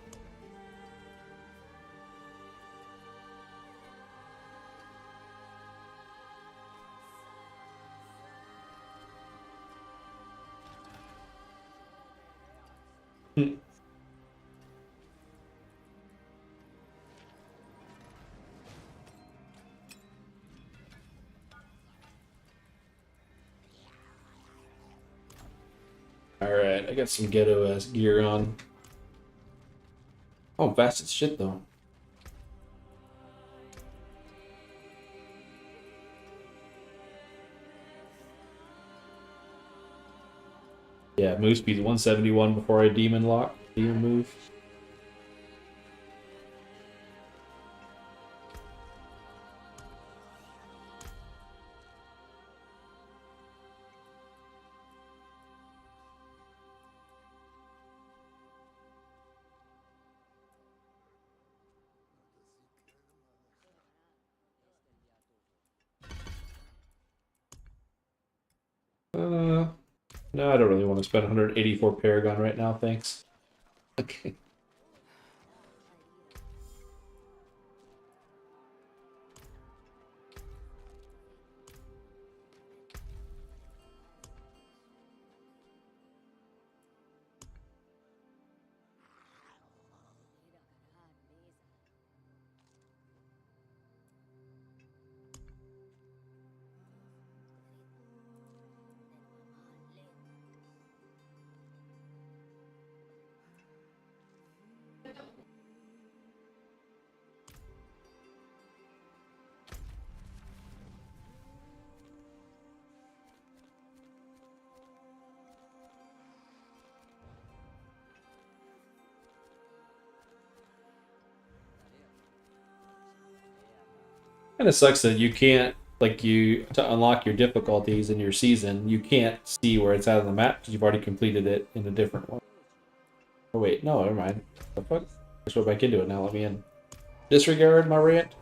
Alright, I got some ghetto-ass gear on. Oh, I'm fast as shit, though. Yeah, move speed 171 before I demon lock. You move. No, I don't really want to spend 184 Paragon right now, thanks. Okay. Kind of sucks that you can't, like, to unlock your difficulties in your season, you can't see where it's at on the map because you've already completed it in a different one. Oh wait, no, never mind. What the fuck? Let's go back into it now. Let me in. Disregard my rant.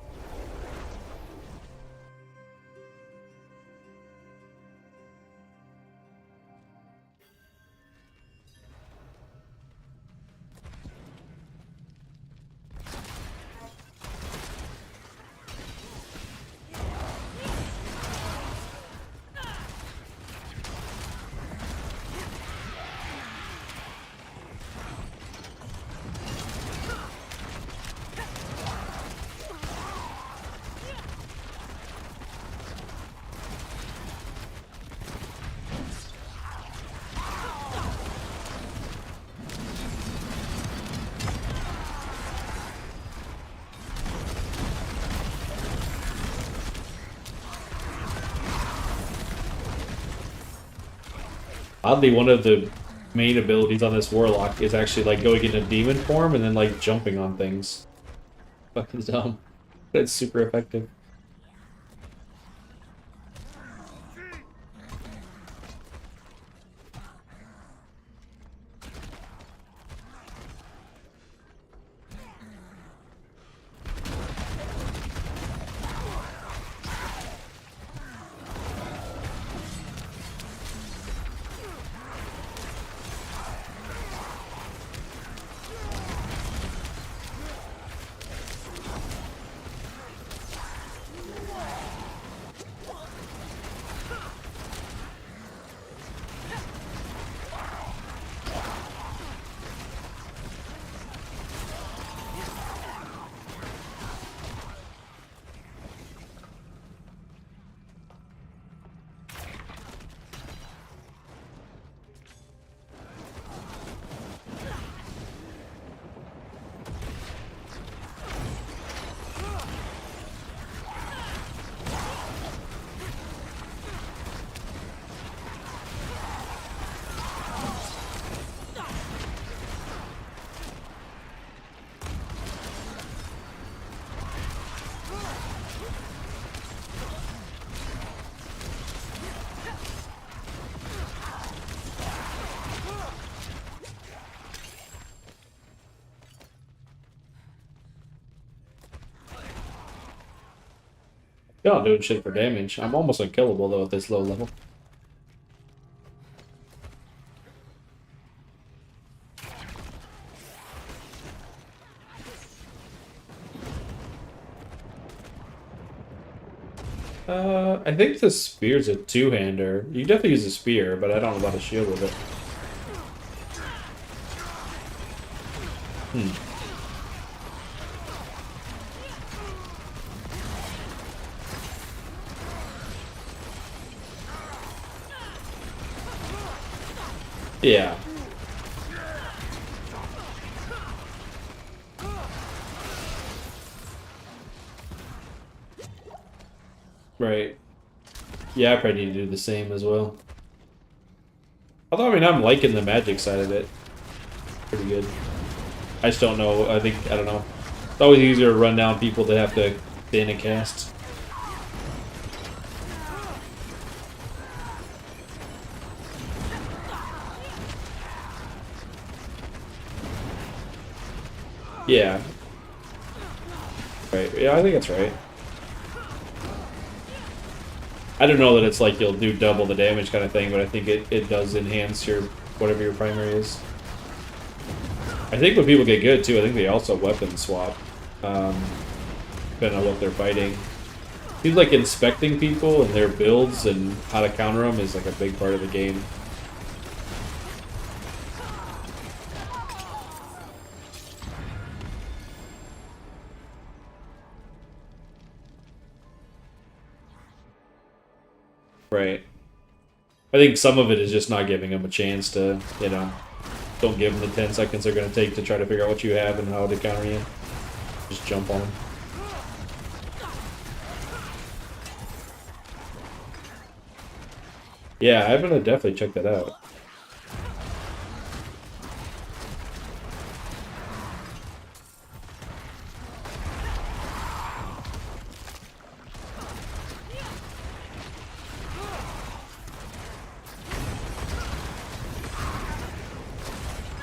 Oddly, one of the main abilities on this Warlock is actually like going into demon form and then like jumping on things. Fucking dumb. But it's super effective. You're not doing shit for damage. I'm almost unkillable though at this low level. I think the spear's a two-hander. You definitely use a spear, but I don't know about a shield with it. Yeah. Right. Yeah, I probably need to do the same as well. Although, I mean, I'm liking the magic side of it. pretty good. I just don't know. I don't know. It's always easier to run down people that have to stand and cast. Yeah. Right. Yeah, I think that's right. I don't know that it's like you'll do double the damage kind of thing, but I think it does enhance your whatever your primary is. I think when people get good too, I think they also weapon swap. Depending on what they're fighting. Seems like inspecting people and their builds and how to counter them is like a big part of the game. Right. I think some of it is just not giving them a chance to, you know, don't give them the 10 seconds they're going to take to try to figure out what you have and how to counter you. Just jump on them. Yeah, I'm going to definitely check that out.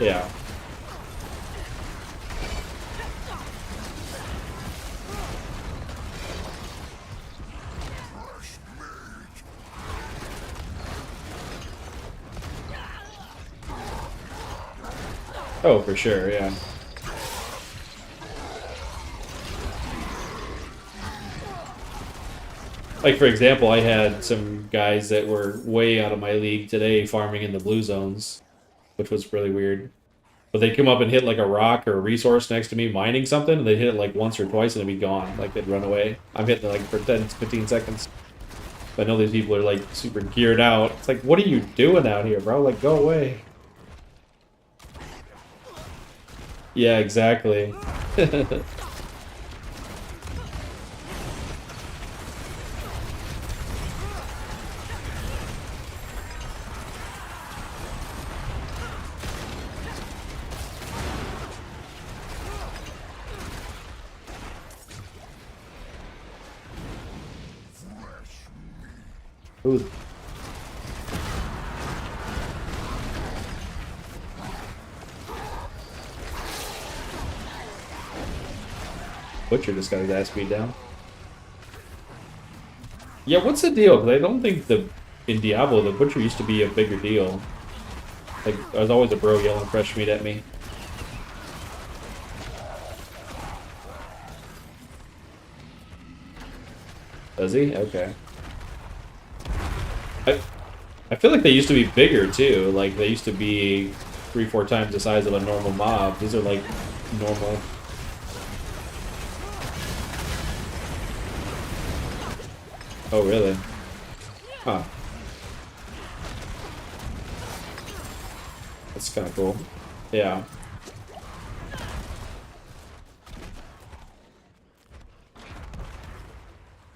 Yeah. Oh, for sure, yeah. Like, for example, I had some guys that were way out of my league today farming in the blue zones, which was really weird. But they'd come up and hit like a rock or a resource next to me mining something, and they'd hit it like once or twice and it'd be gone. Like, they'd run away. I'm hitting it like for 10, 15 seconds. But I know these people are like super geared out. It's like, what are you doing out here, bro? Like, go away. Yeah, exactly. Ooh. Butcher just got his ass beat down. Yeah, what's the deal? Because I don't think in Diablo the Butcher used to be a bigger deal. Like, there's always a bro yelling fresh meat at me. Does he? Okay. I feel like they used to be bigger too. Like, they used to be 3-4 times the size of a normal mob. These are like normal. Oh, really? Huh. That's kind of cool. Yeah.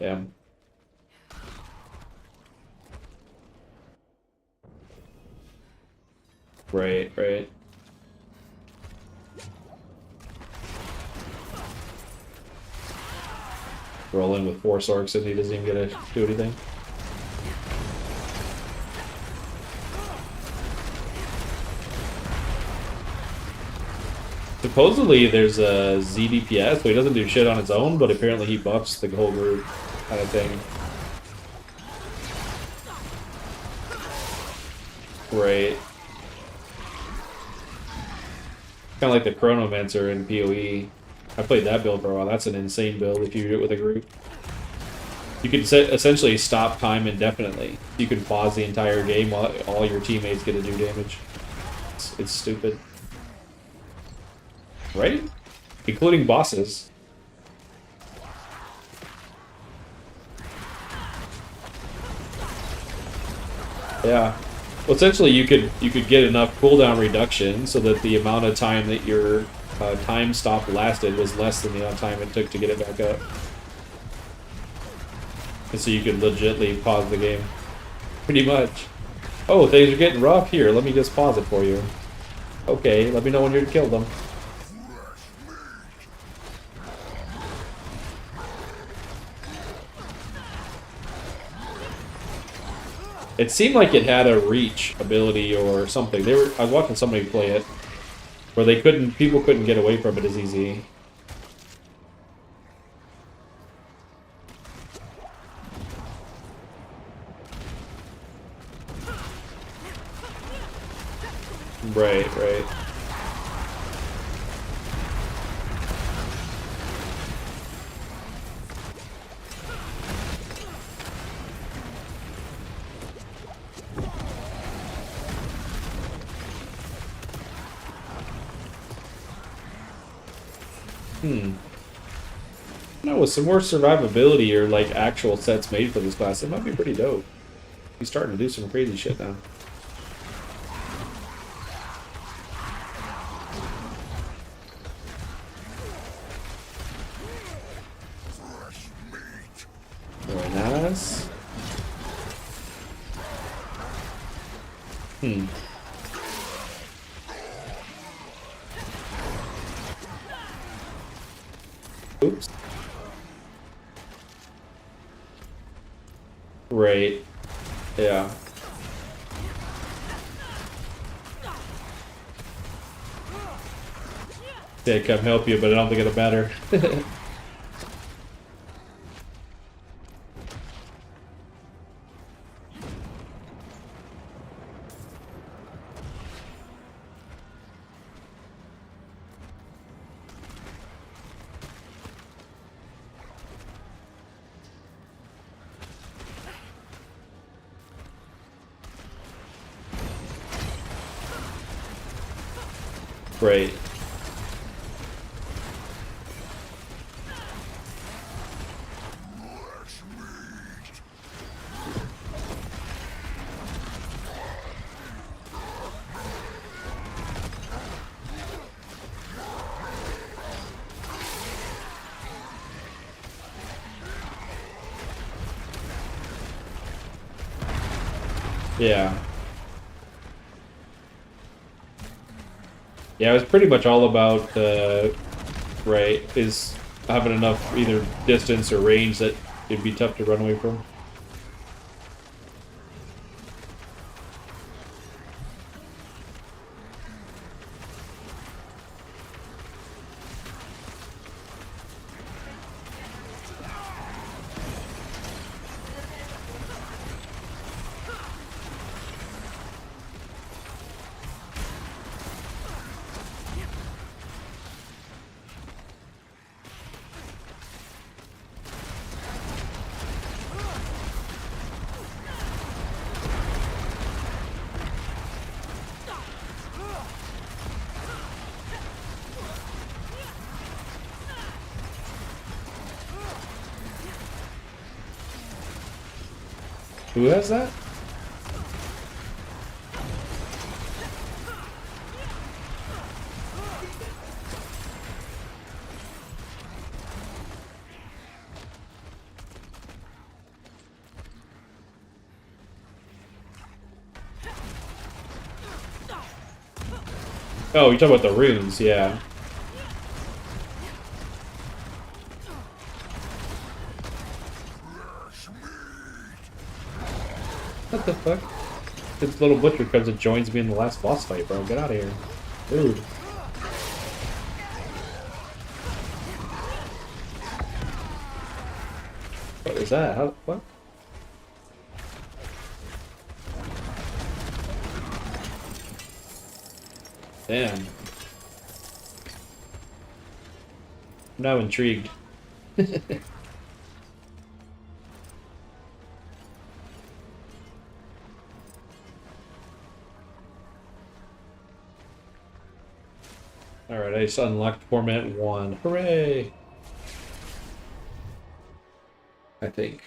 Yeah. Right, right. Roll in with 4 Sorks and he doesn't even get to do anything. Supposedly there's a ZDPS, but he doesn't do shit on its own, but apparently he buffs the whole group kind of thing. Right. Kind of like the Chronomancer in PoE. I played that build for a while. That's an insane build if you do it with a group. You can essentially stop time indefinitely. You can pause the entire game while all your teammates get to do damage. It's stupid. Right? Including bosses. Yeah. Well, essentially, you could get enough cooldown reduction so that the amount of time that your time stop lasted was less than the amount of time it took to get it back up. And so you could legitimately pause the game. Pretty much. Oh, things are getting rough here. Let me just pause it for you. Okay, let me know when you're to kill them. It seemed like it had a reach ability or something. I was watching somebody play it where people couldn't get away from it as easy. Right, right. No, with some more survivability or like actual sets made for this class, it might be pretty dope. He's starting to do some crazy shit now. Very nice. Oops. Right. Yeah. Yeah, come help you, but I don't think it'll matter. Right. Yeah. Yeah, it was pretty much all about, right, is having enough either distance or range that it'd be tough to run away from. Who has that? Oh, you're talking about the runes, yeah. What the fuck? This little butcher comes and joins me in the last boss fight, bro. Get out of here. Dude. What is that? How, what? Damn. I'm now intrigued. Alright, I just unlocked format 1. Hooray! I think.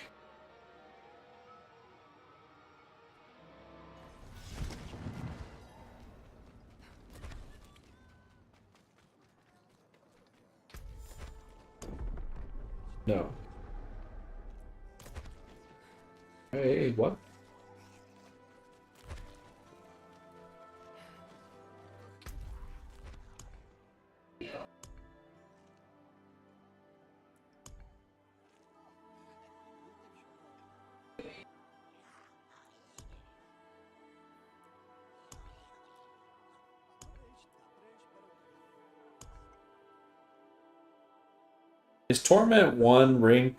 No. Hey, what? Is Torment 1 rank?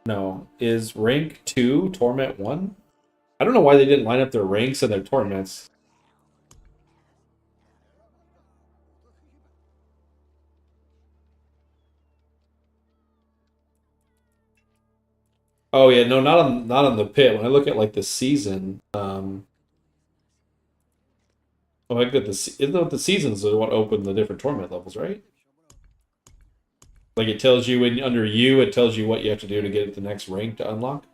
No. Is rank 2 Torment 1? I don't know why they didn't line up their ranks and their torments. Oh yeah, no, not on the pit. When I look at like the season, oh, I get the seasons are what open the different torment levels, right? Like it tells you when under you, it tells you what you have to do to get the next rank to unlock.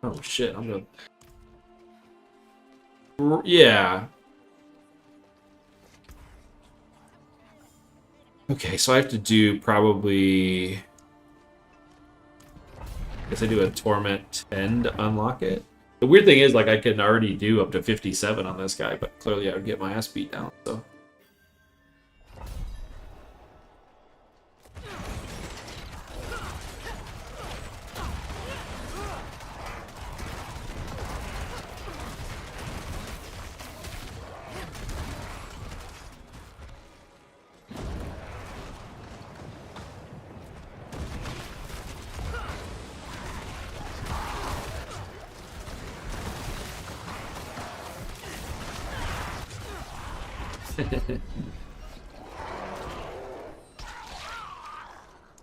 Oh shit, I'm gonna. Yeah. Okay, so I have to do probably. I guess I do a torment 10 to unlock it. The weird thing is, like, I can already do up to 57 on this guy, but clearly I would get my ass beat down, so.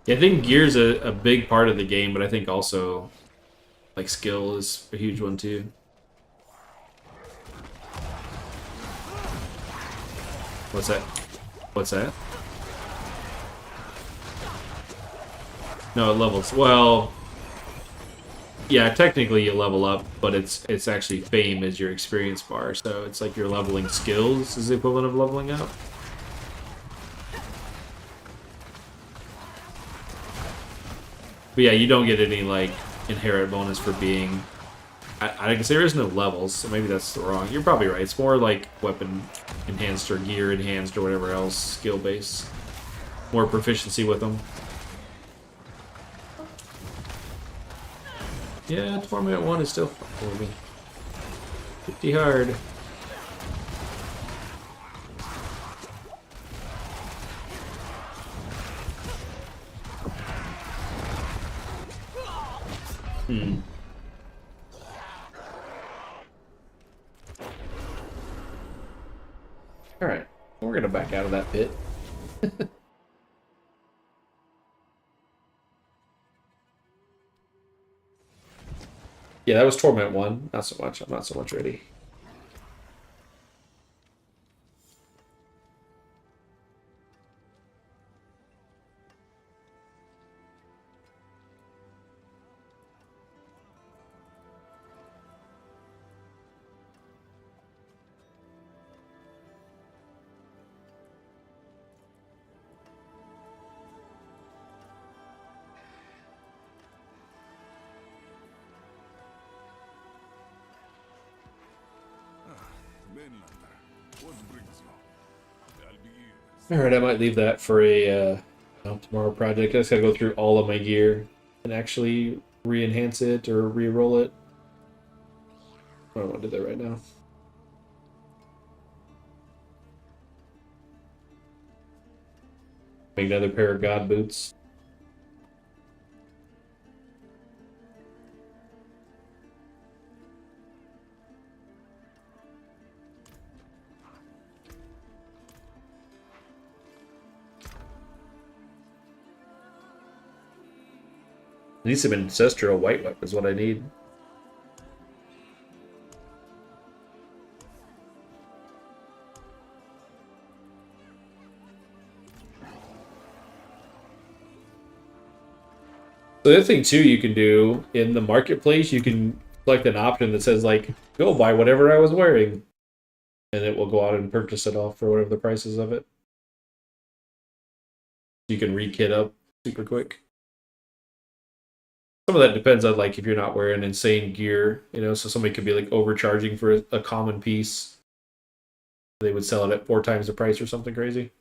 Yeah, I think gear's a big part of the game, but I think also like skill is a huge one too. What's that? What's that? No, it levels. Well, yeah, technically you level up, but it's actually fame as your experience bar, so it's like you're leveling skills is the equivalent of leveling up. But yeah, you don't get any like inherent bonus for being. I guess there is no levels, so maybe that's wrong. You're probably right. It's more like weapon enhanced or gear enhanced or whatever else, skill based. More proficiency with them. Yeah, Torment 1 is still fun for me. Pretty hard. Alright, we're gonna back out of that pit. Yeah, that was Torment 1. Not so much. I'm not so much ready. Mainlander, what brings you? I'll be here. Alright, I might leave that for a tomorrow project. I just gotta go through all of my gear and actually re-enhance it or re-roll it. I don't want to do that right now. Make another pair of god boots. I need some ancestral white whip is what I need. The other thing too you can do in the marketplace, you can select an option that says like, go buy whatever I was wearing. And it will go out and purchase it all for whatever the price is of it. You can re-kit up super quick. Some of that depends on like if you're not wearing insane gear, you know, so somebody could be like overcharging for a common piece. They would sell it at 4 times the price or something crazy.